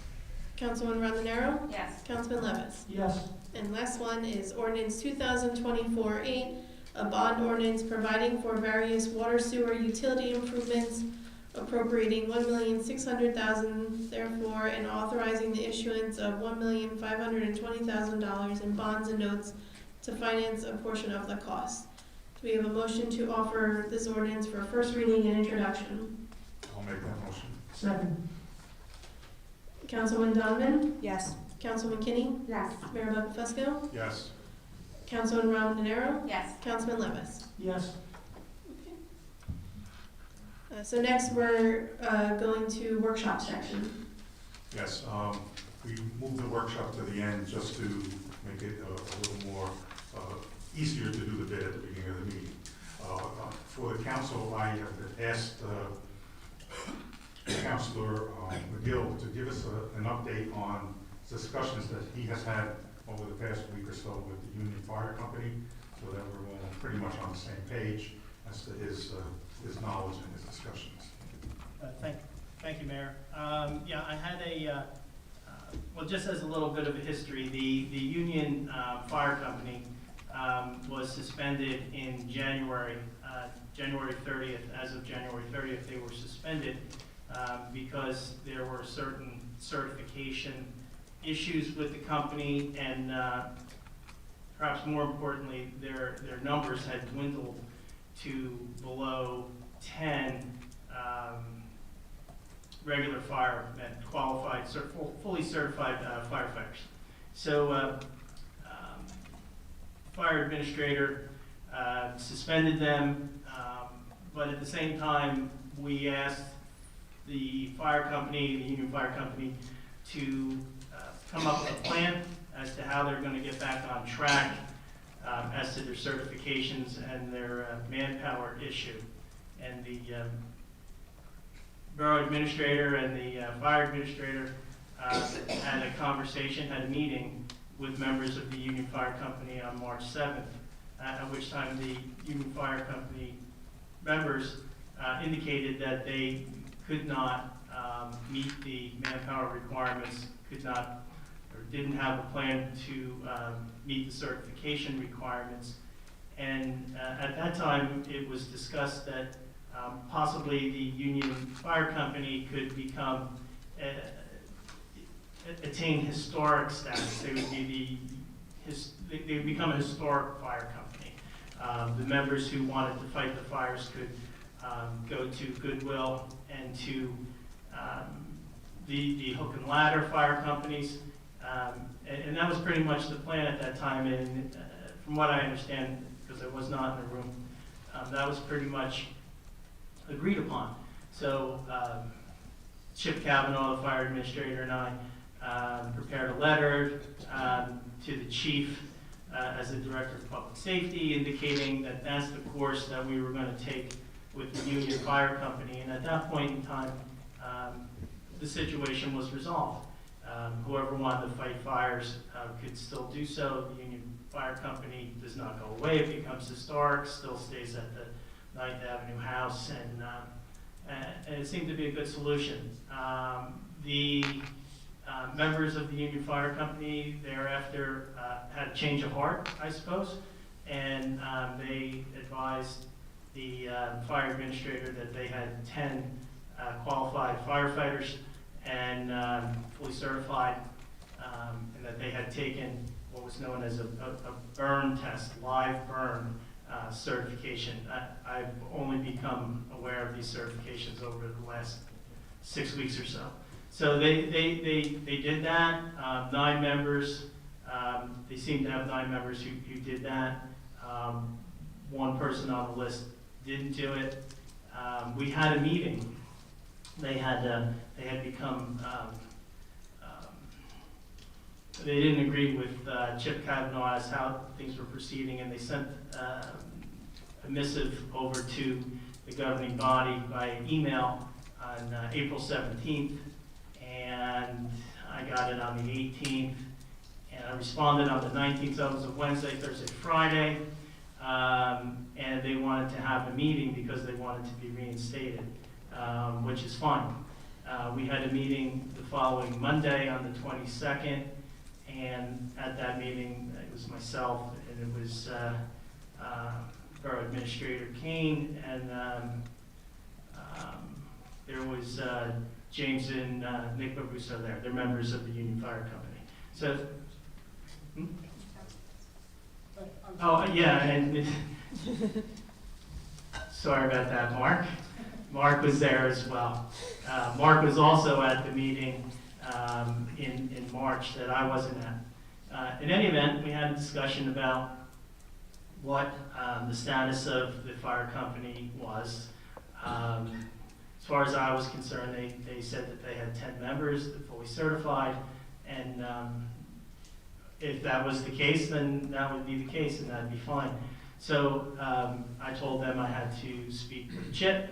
Councilman Rondonero? Yes. Councilman Levis? Yes. And last one is ordinance 2024-8, a bond ordinance providing for various water sewer utility improvements, appropriating $1,600,000 therefore, and authorizing the issuance of $1,520,000 in bonds and notes to finance a portion of the cost. Do we have a motion to offer this ordinance for first reading and introduction? I'll make that motion. Second. Councilman Donovan? Yes. Councilman Kinney? Yes. Mayor Buckfusco? Yes. Councilman Rondonero? Yes. Councilman Levis? Yes. So next, we're going to workshop section. Yes, we moved the workshop to the end just to make it a little more easier to do the bid at the beginning of the meeting. For the council, I have asked Councilor McGill to give us an update on discussions that he has had over the past week or so with the Union Fire Company, so that we're all pretty much on the same page as to his knowledge and his discussions. Thank you, Mayor. Yeah, I had well, just as a little bit of a history, the Union Fire Company was suspended in January 30th. As of January 30th, they were suspended because there were certain certification issues with the company, and perhaps more importantly, their numbers had dwindled to below 10 regular firemen, qualified, fully certified firefighters. So fire administrator suspended them, but at the same time, we asked the fire company, the Union Fire Company, to come up with a plan as to how they're going to get back on track as to their certifications and their manpower issue. And the borough administrator and the fire administrator had a conversation, had a meeting with members of the Union Fire Company on March 7th, at which time the Union Fire Company members indicated that they could not meet the manpower requirements, could not or didn't have a plan to meet the certification requirements. And at that time, it was discussed that possibly the Union Fire Company could become, attain historic status. They would be they would become a historic fire company. The members who wanted to fight the fires could go to Goodwill and to the hook and ladder fire companies. And that was pretty much the plan at that time. And from what I understand, because I was not in the room, that was pretty much agreed upon. So Chip Cavanaugh, the fire administrator, and I prepared a letter to the chief as the director of public safety, indicating that that's the course that we were going to take with the Union Fire Company. And at that point in time, the situation was resolved. Whoever wanted to fight fires could still do so. The Union Fire Company does not go away. It becomes historic, still stays at the 9th Avenue house, and it seemed to be a good solution. The members of the Union Fire Company thereafter had a change of heart, I suppose, and they advised the fire administrator that they had 10 qualified firefighters and fully certified, and that they had taken what was known as a burn test, live burn certification. I've only become aware of these certifications over the last 6 weeks or so. So they did that. 9 members. They seem to have 9 members who did that. One person on the list didn't do it. We had a meeting. They had become. They didn't agree with Chip Cavanaugh as how things were proceeding, and they sent a missive over to the governing body by email on April 17th, and I got it on the 18th, and I responded on the 19th, so it was a Wednesday, Thursday, Friday. and they wanted to have a meeting because they wanted to be reinstated, which is fine. We had a meeting the following Monday on the 22nd, and at that meeting, it was myself, and it was Borough Administrator Kane, and there was James and Nick Babuso there. They're members of the Union Fire Company. So, oh, yeah, and sorry about that, Mark. Mark was there as well. Mark was also at the meeting in March that I wasn't at. In any event, we had a discussion about what the status of the fire company was. As far as I was concerned, they said that they had 10 members, they're fully certified, and if that was the case, then that would be the case, and that'd be fine. So I told them I had to speak with Chip.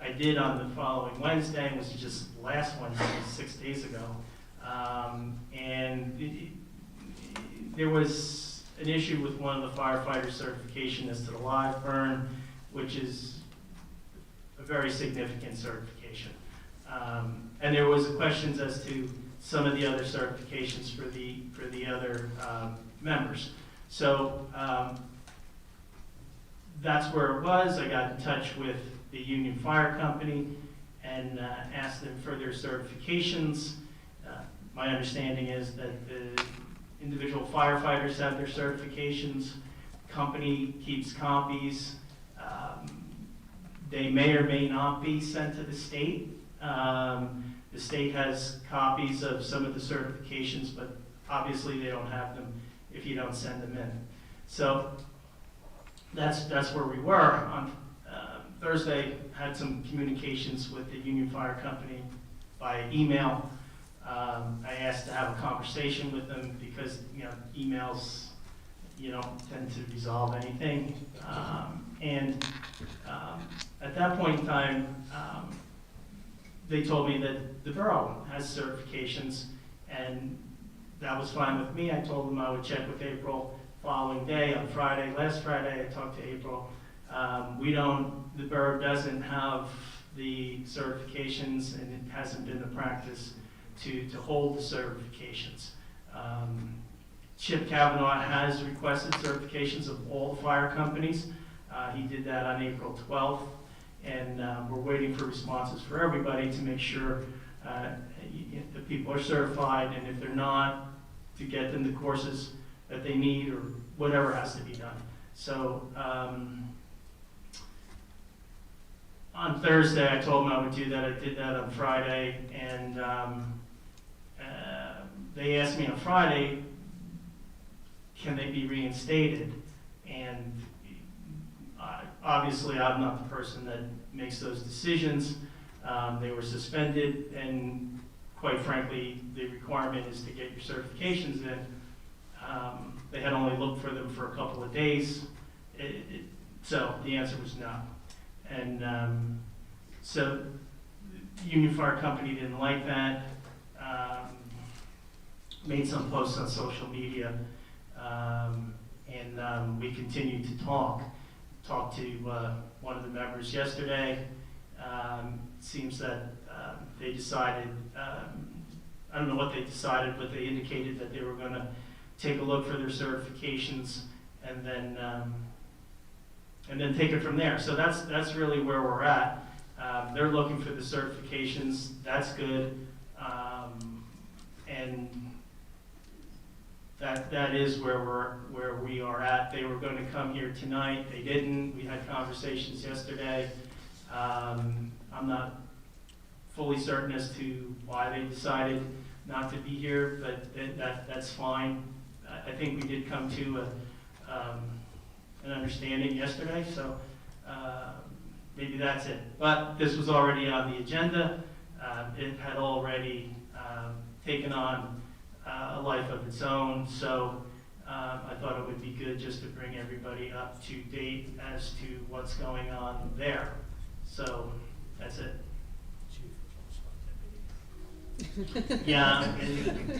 I did on the following Wednesday, it was just last Wednesday, 6 days ago, and there was an issue with one of the firefighter certification as to the live burn, which is a very significant certification. And there was questions as to some of the other certifications for the other members. So that's where it was. I got in touch with the Union Fire Company and asked them for their certifications. My understanding is that the individual firefighters have their certifications. Company keeps copies. They may or may not be sent to the state. The state has copies of some of the certifications, but obviously they don't have them if you don't send them in. So that's where we were. On Thursday, had some communications with the Union Fire Company by email. I asked to have a conversation with them because, you know, emails, you don't tend to resolve anything. At that point in time, they told me that the borough has certifications, and that was fine with me. I told them I would check with April following day. On Friday, last Friday, I talked to April. The borough doesn't have the certifications, and it hasn't been the practice to hold the certifications. Chip Kavanaugh has requested certifications of all the fire companies. He did that on April 12th, and we're waiting for responses for everybody to make sure the people are certified, and if they're not, to get them the courses that they need or whatever has to be done. So on Thursday, I told them I would do that. I did that on Friday, and they asked me on Friday, can they be reinstated? And obviously, I'm not the person that makes those decisions. They were suspended, and quite frankly, the requirement is to get your certifications in. They had only looked for them for a couple of days, so the answer was no. And so the Union Fire Company didn't like that, made some posts on social media, and we continued to talked to one of the members yesterday. Seems that they decided, I don't know what they decided, but they indicated that they were going to take a look for their certifications and then take it from there. So that's really where we're at. They're looking for the certifications. That's good, and that is where we are at. They were going to come here tonight. They didn't. We had conversations yesterday. I'm not fully certain as to why they decided not to be here, but that's fine. I think we did come to an understanding yesterday, so maybe that's it. But this was already on the agenda. It had already taken on a life of its own, so I thought it would be good just to bring everybody up to date as to what's going on there. So that's it. Yeah.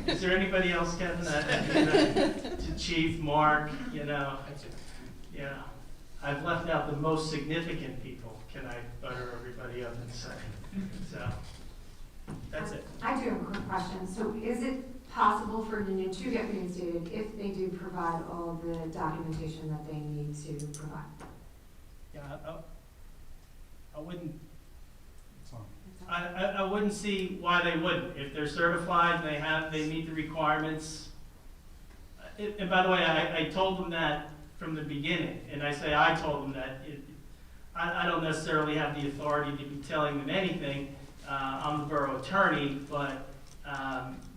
Is there anybody else, Kevin? To Chief, Mark, you know. Yeah. I've left out the most significant people, can I butter everybody up and say? So, that's it. I do have a quick question. So is it possible for Union to get reinstated if they do provide all of the documentation that they need to provide? Yeah, I wouldn't, It's on. I wouldn't see why they wouldn't. If they're certified, they meet the requirements. And by the way, I told them that from the beginning, and I say I told them that. I don't necessarily have the authority to be telling them anything. I'm the borough attorney, but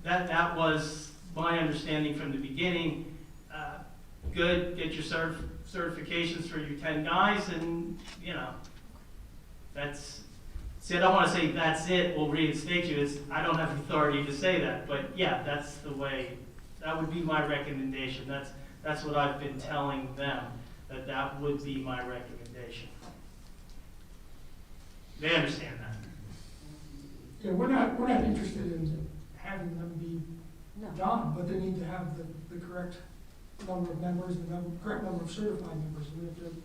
that was my understanding from the beginning. Good, get your certifications for your 10 guys, and that's. See, I don't want to say that's it. We'll reinstate you. I don't have the authority to say that, but yeah, that's the way. That would be my recommendation. That's what I've been telling them. That would be my recommendation. They understand that. Yeah, we're not interested in having them be done, but they need to have the correct number of members, correct number of certified members. We have to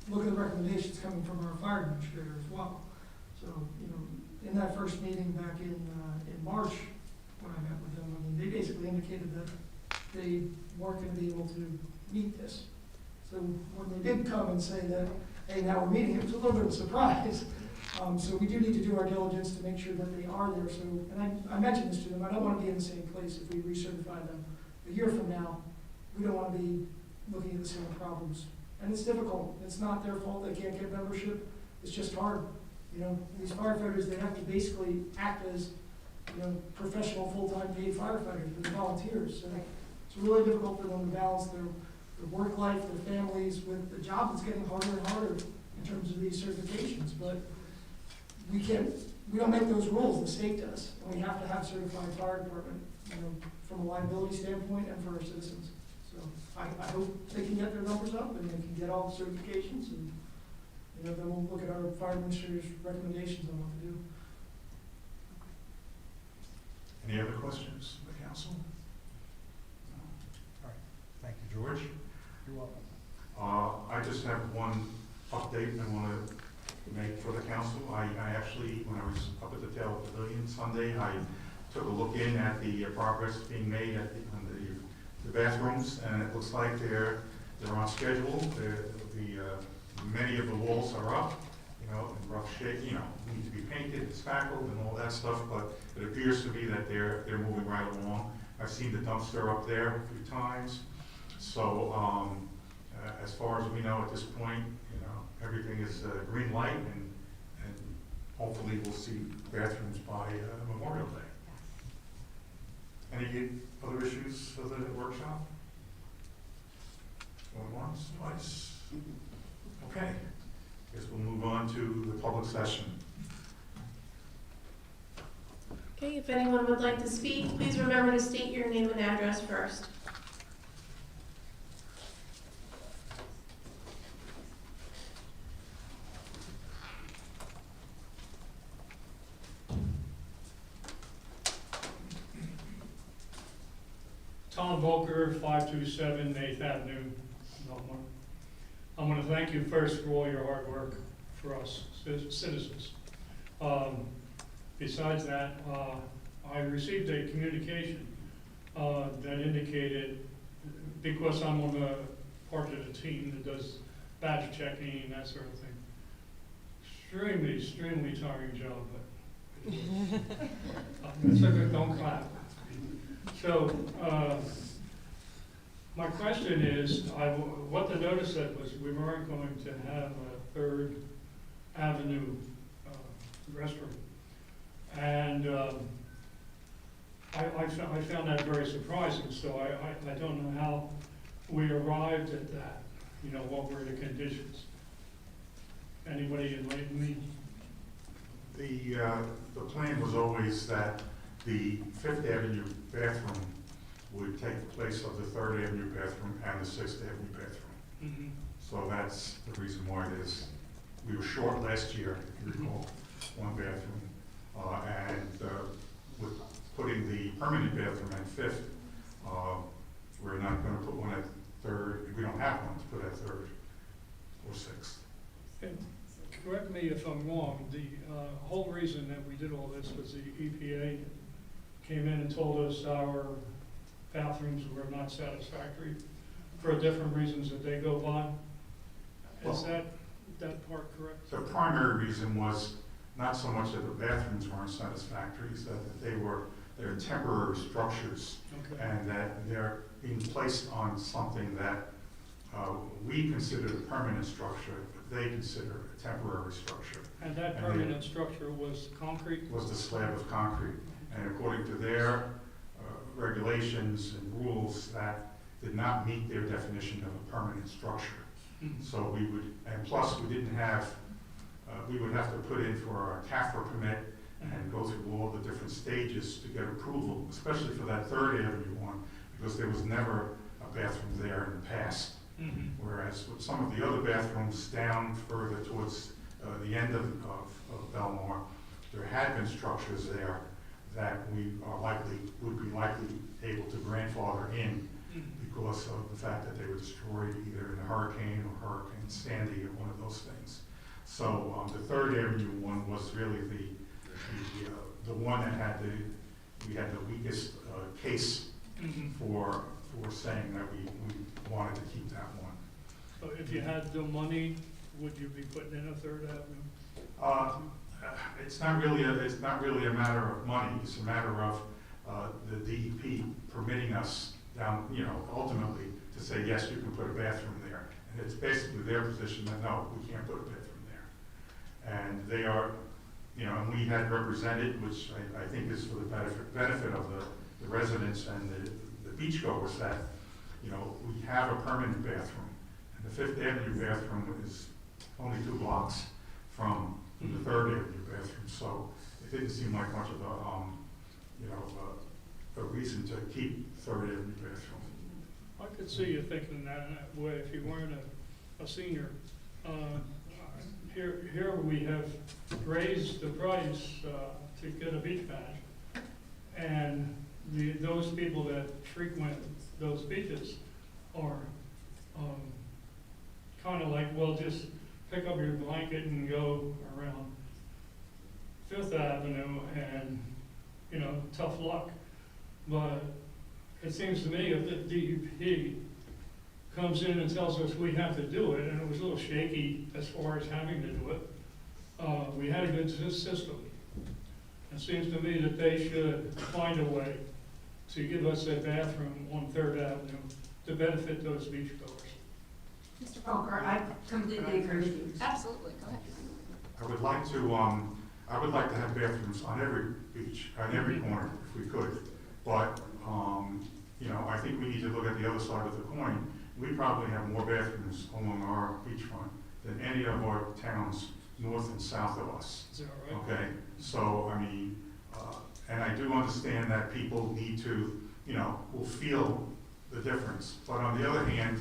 look at the recommendations coming from our fire administrator as well. So, in that first meeting back in March, when I met with them, they basically indicated that they weren't going to be able to meet this. So when they did come and say that, hey, now we're meeting, it was a little bit of a surprise. So we do need to do our diligence to make sure that they are there. So, and I mentioned this to them, I don't want to be in the same place if we recertify them. A year from now, we don't want to be looking at the same problems. And it's difficult. It's not their fault they can't get membership. It's just hard. These firefighters, they have to basically act as, professional, full-time paid firefighters, but they're volunteers. So it's really difficult for them to balance their work life, their families, with the job that's getting harder and harder in terms of these certifications. But we don't make those rules, the state does. And we have to have certified fire department, from a liability standpoint and for our citizens. So I hope they can get their numbers up and they can get all the certifications, and then we'll look at our fire administrator's recommendations on what to do. Any other questions from the council? No? All right, thank you, George. You're welcome. I just have one update I want to make for the council. I actually, when I was up at the Taylor Pavilion Sunday, I took a look in at the progress being made at the bathrooms, and it looks like they're on schedule. Many of the walls are up, in rough shape, need to be painted and spackled and all that stuff, but it appears to be that they're moving right along. I've seen the dumpster up there a few times. So as far as we know at this point, everything is green light, and hopefully we'll see bathrooms by Memorial Day. Any other issues for the workshop? Going once, twice? Okay, guess we'll move on to the public session. Okay, if anyone would like to speak, please remember to state your name and address first. Tom Volker, 527 8th Avenue, Belmar. I want to thank you first for all your hard work for us citizens. Besides that, I received a communication that indicated, because I'm on the part of the team that does badge checking and that sort of thing, extremely tiring job, but it's okay, don't clap. So, my question is, what the notice said was we weren't going to have a 3rd Avenue restroom. And I found that very surprising, so I don't know how we arrived at that. What were the conditions? Anybody enlighten me? The plan was always that the 5th Avenue bathroom would take the place of the 3rd Avenue bathroom and the 6th Avenue bathroom. Mm-hmm. So that's the reason why we were short last year, if you recall, one bathroom. With putting the permanent bathroom at 5th, we're not going to put one at 3rd. We don't have one to put at 3rd or I'm wrong, the whole reason that we did all this was the EPA came in and told us our bathrooms were not satisfactory for different reasons that they go by. Is that part correct? The primary reason was not so much that the bathrooms weren't satisfactory, is that they're temporary structures, Okay. and that they're being placed on something that we consider a permanent structure, but they consider a temporary structure. And that And permanent structure was concrete? Was the slab of concrete. And according to their regulations and rules, that did not meet their definition of a permanent structure. Mhm. So we would, and plus we didn't have, we would have to put in for our CAFRA permit and go through all the different stages to get approval, especially for that Third Avenue one, because there was never a bathroom there in the past. Mhm. Whereas with some of the other bathrooms down further towards the end of Belmar, there had been structures there that we would be likely able to grandfather in because of the fact that they were destroyed either in a hurricane or Hurricane Sandy or one of those things. So the Third Avenue one was really the one that we had the weakest case Mhm. for saying that we wanted to keep that one. So if you had the money, would you be putting in a Third Avenue? It's not really a matter of money. It's a matter of the DEP permitting us down, ultimately to say, yes, you can put a bathroom there. And it's basically their position that, no, we can't put a bathroom there. And they are, and we had represented, which I think is for the benefit of the residents and the beachgoers, that, we have a permanent bathroom. And the Fifth Avenue bathroom is only 2 blocks from the Third Avenue bathroom. So it didn't seem like much of a reason to keep Third Avenue bathroom. I could see you thinking that way if you weren't a senior. Here we have raised the price to get a beach badge. And those people that frequent those beaches are kind of like, well, just pick up your blanket and go around Fifth Avenue and, tough luck. But it seems to me if the DEP comes in and tells us we have to do it, and it was a little shaky as far as having to do it, we had a good system. It seems to me that they should find a way to give us a bathroom on Third Avenue to benefit those beachgoers. Mr. Volker, Volker? I completely agree with you. Absolutely, go ahead. I would like to have bathrooms on every beach, on every corner, if we could. But, I think we need to look at the other side of the coin. We probably have more bathrooms along our beachfront than any of our towns north and south of us. Is that right? Okay, so, and I do understand that people need to, will feel the difference. But on the other hand,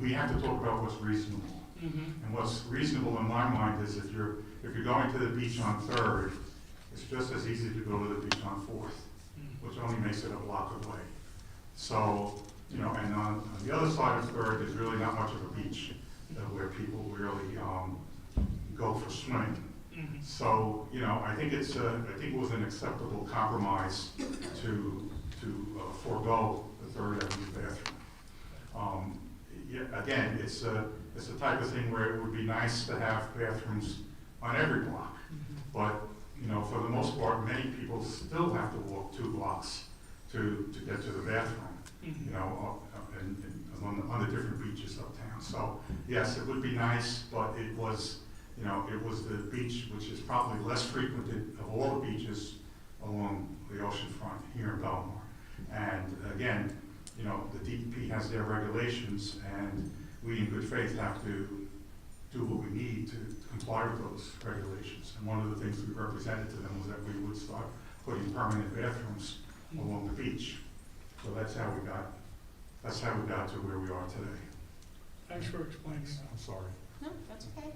we have to talk about what's reasonable. Mm-hmm. And what's reasonable in my mind is if you're going to the beach on Third, it's just as easy to go to the beach on Fourth, which only makes it a block away. So, and on the other side of Third, there's really not much of a beach where people really go for swimming. Mm-hmm. So, I think it was an acceptable compromise to forego the Third Avenue bathroom. Again, it's the type of thing where it would be nice to have bathrooms on every block. But, for the most part, many people still have to walk 2 blocks to get to the bathroom, and on the different beaches uptown. So, yes, it would be nice, but it was the beach which is probably less frequented of all the beaches along the ocean front here in Belmar. And again, the DEP has their regulations, and we in good faith have to do what we need to comply with those regulations. And one of the things we represented to them was that we would start putting permanent bathrooms along the beach. So that's how we got to where we are today. Thanks for explaining that. I'm sorry. No, that's okay.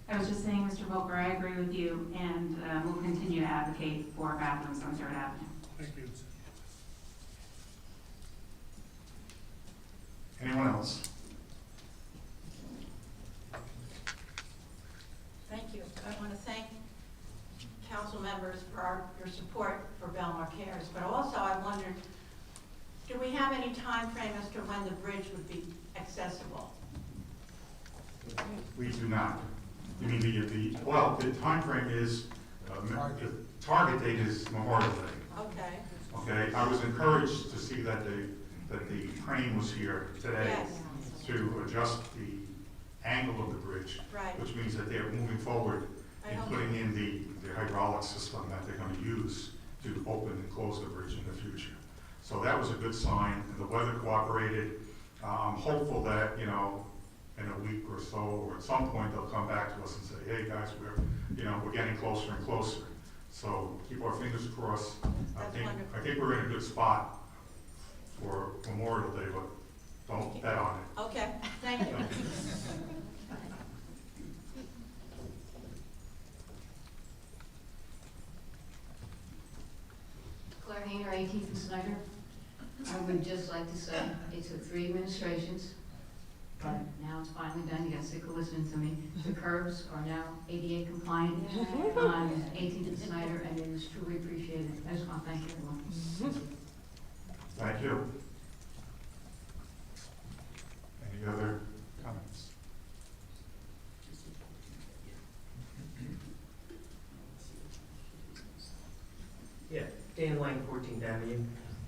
I was just saying, Mr. Volker, I agree with you, and we'll continue to advocate for bathrooms on Third Avenue. Thank you. Anyone else? I want to thank council members for your support for Belmar Cares, but also I wondered, do we have any time frame as to when the bridge would be accessible? We do not. You mean well, the timeframe is, the target date is Memorial Day. Okay. Okay, I was encouraged to see that the crane was here today Yes. to adjust the angle of the bridge, Right. which means that they're moving forward I and hope- putting in the hydraulic system that they're gonna use to open and close the bridge in the future. So that was a good sign, and the weather cooperated. I'm hopeful that, in a week or so, or at some point, they'll come back to us and say, hey, guys, we're getting closer and closer. So keep our fingers crossed. That's wonderful. I think we're in a good spot for Memorial Day, but don't bet on it. Okay, thank you. Claire Hayner, 18th and Snyder. I would just like to say, it took 3 administrations, but now it's finally done. You got sick of listening to me. The curbs are now ADA compliant on 18th and Snyder, and it is truly appreciated. I just want to thank everyone. Thank you. Any other comments? Yeah, Dan Lang, 14th Avenue.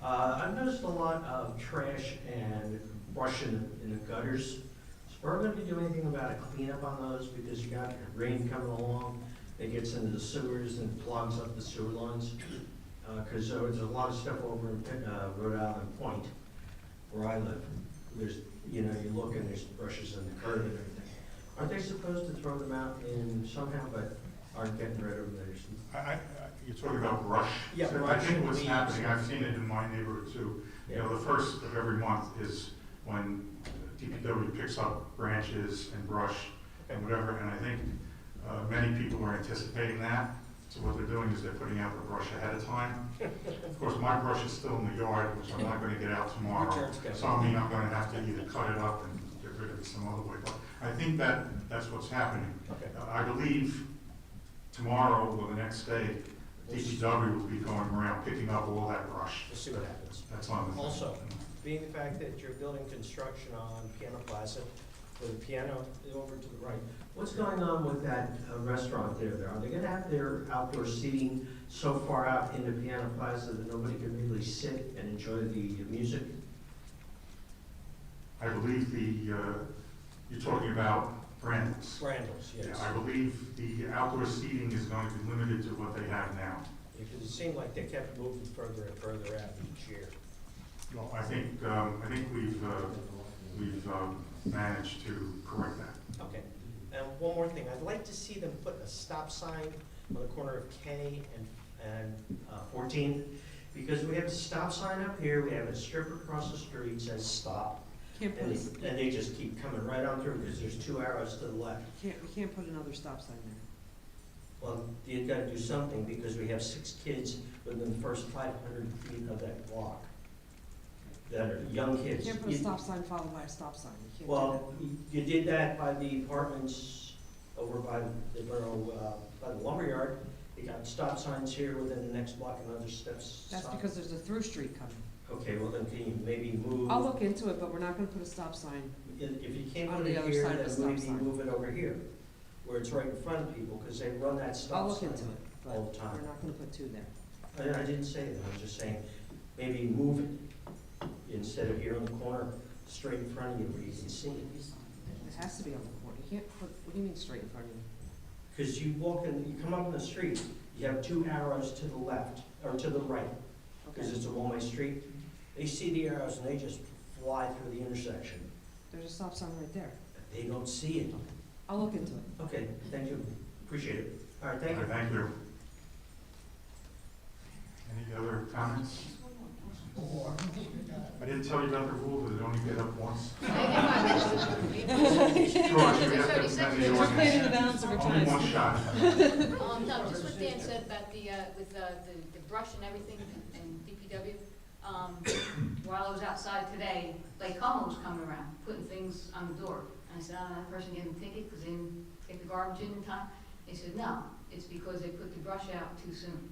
I've noticed a lot of trash and brush in the gutters. Is Borough going to be doing anything about a cleanup on those? Because you got rain coming along, it gets into the sewers and plugs up the sewer lines. Because there's a lot of stuff over in Rhode Island Point, where I live. There's, you look and there's brushes in the curb and everything. Aren't they supposed to throw them out in somehow, but aren't getting rid of them? You're talking about brush? Yeah, So I brush think and what's weeds. happening, I've seen it in my neighborhood too. The first of every month is when DPW picks up branches and brush and whatever, and I think many people are anticipating that. So what they're doing is they're putting out the brush ahead of time. Of course, my brush is still in the yard, which I'm not gonna get out tomorrow. So I mean, I'm gonna have to either cut it up and get rid of it some other way. But I think that's what's happening. Okay. I believe tomorrow or the next day, DPW will be going around picking up all that brush. We'll see what happens. That's on the. Also, being the fact that you're building construction on Piano Plaza, with the piano over to the right, what's going on with that restaurant there? Are they gonna have their outdoor seating so far out into Piano Plaza that nobody can really sit and enjoy the music? I believe you're talking about Randall's. Randall's, yes. Yeah, I believe the outdoor seating is going to be limited to what they have now. Because it seemed like they kept moving further and further out each year. Well, I think we've managed to correct that. Okay. And one more thing, I'd like to see them put a stop sign on the corner of K and 14, because we have a stop sign up here, we have a strip across the street says stop. Can't put, And they just keep coming right on through because there's 2 arrows to the left. we can't put another stop sign there. Well, you've got to do something because we have 6 kids within the first 500 feet of that block that are young You kids. can't put a stop sign followed by a stop sign. You can't do Well, you did that by the apartments over by the borough, by the lumberyard. You got stop signs here within the next block and other steps. that. That's because there's a through street coming. Okay, well then can you maybe move? I'll look into it, but we're not gonna put a stop sign. If you can't On put the it other here, side of the then stop maybe sign. move it over here, where it's right in front of people, because they run that I'll stop look sign into it, but all the time. we're not gonna put 2 there. I didn't say that, I'm just saying, maybe move it instead of here on the corner, straight in front of you where you can see it. It has to be on the corner. You can't put, what do you mean straight in front of you? Because you walk in, you come up the street, you have 2 arrows to the left, or to the right, because Okay. it's a one-way street. They see the arrows and they just fly through the intersection. There's a stop sign right there. They don't see it. I'll look into it. Okay, thank you, appreciate it. All right, thank you. All right, thank you. Any other comments? I didn't tell you about the rule that it only get up once. George, we have to amend the We're playing the ordinance. balance of our Only time. one shot. No, just what Dan said about with the brush and everything and DPW. While I was outside today, Lake Como was coming around, putting things on the door. And I said, oh, that person gave him a ticket because they didn't take the garbage in time. They said, no, it's because they put the brush out too soon.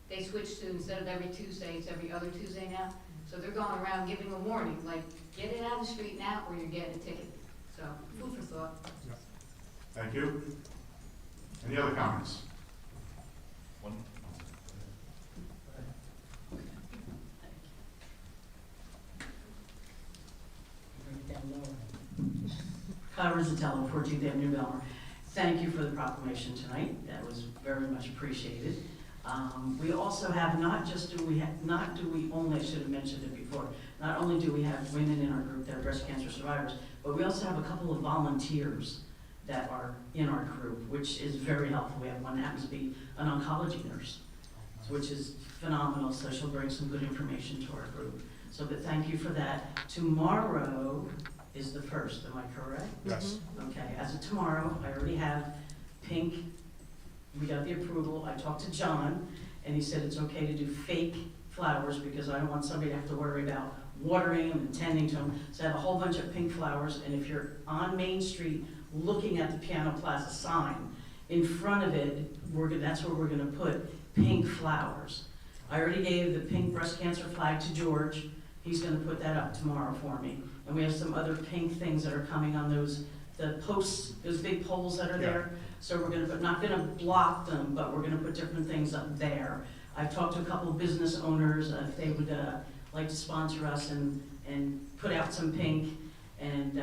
They switched to, instead of every Tuesday, it's every other Tuesday now. So they're going around giving a warning, like, get it out of the street now or you're getting a ticket. So, food for thought. Thank you. Any other comments? One. Kyle Rizzatello, 14th Avenue, Belmar. Thank you for the proclamation tonight. That was very much appreciated. We also have, not do we only, I should have mentioned it before, not only do we have women in our group that are breast cancer survivors, but we also have a couple of volunteers that are in our group, which is very helpful. We have one that happens to be an oncology nurse, which is phenomenal, so she'll bring some good information to our group. So, but thank you for that. Tomorrow is the 1st, am I correct? Yes. Okay, as of tomorrow, I already have pink, we got the approval, I talked to John, and he said it's okay to do fake flowers because I don't want somebody to have to worry about watering them and tending to them. So I have a whole bunch of pink flowers, and if you're on Main Street looking at the Piano Plaza sign, in front of it, that's where we're gonna put pink flowers. I already gave the pink breast cancer flag to George. He's gonna put that up tomorrow for me. And we have some other pink things that are coming on the posts, those big poles that are there. So we're gonna put, not gonna block them, but we're gonna put different things up there. I've talked to a couple of business owners, if they would like to sponsor us and put out some pink. And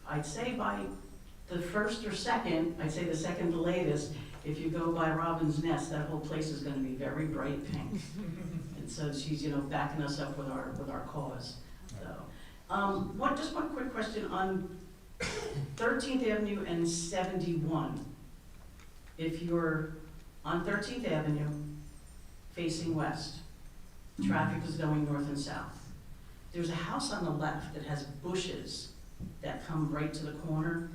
I'd say by the 1st or 2nd, I'd say the 2nd the latest, if you go by Robin's Nest, that whole place is gonna be very bright pink. And so she's, backing us up with our cause, so. Just one quick question on 13th Avenue and 71. If you're on 13th Avenue facing west, traffic is going north and south. There's a house on the left that has bushes that come right to the corner.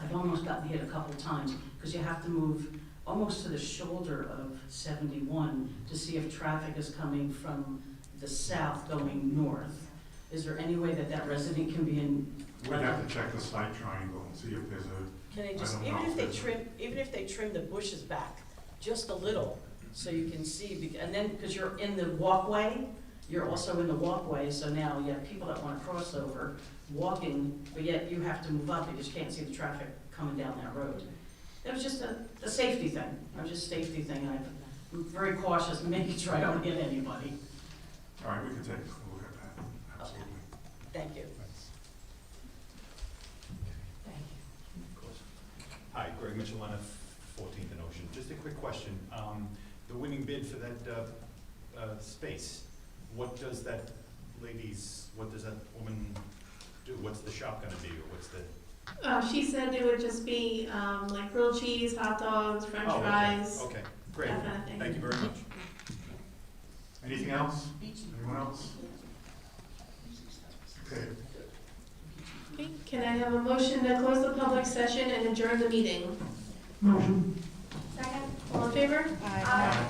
I've almost gotten hit a couple times because you have to move almost to the shoulder of 71 to see if traffic is coming from the south going north. Is there any way that resident can be in? We'd have to check the site triangle and see if there's Can they just, even if they trim the bushes back just a little, so you can see, and then, because you're in the walkway, you're also in the walkway, so now you have people that want to cross over, walking, but yet you have to move up because you can't see the traffic coming down that road. It was just a safety thing. I'm very cautious, making sure I don't hit anybody. All right, we can take a look at that, absolutely. Thank you. Hi, Greg Michelena, 14th and Ocean. Just a quick question. The winning bid for that space, what does that woman do? What's the shop gonna be, or what's the? She said it would just be like grilled cheese, hot dogs, French fries. Okay, great. That kind of thing. Thank you very much. Anything else? Anyone else? Okay. Okay, can I have a motion to close the public session and adjourn the meeting? Motion. Second? All in favor? Aye.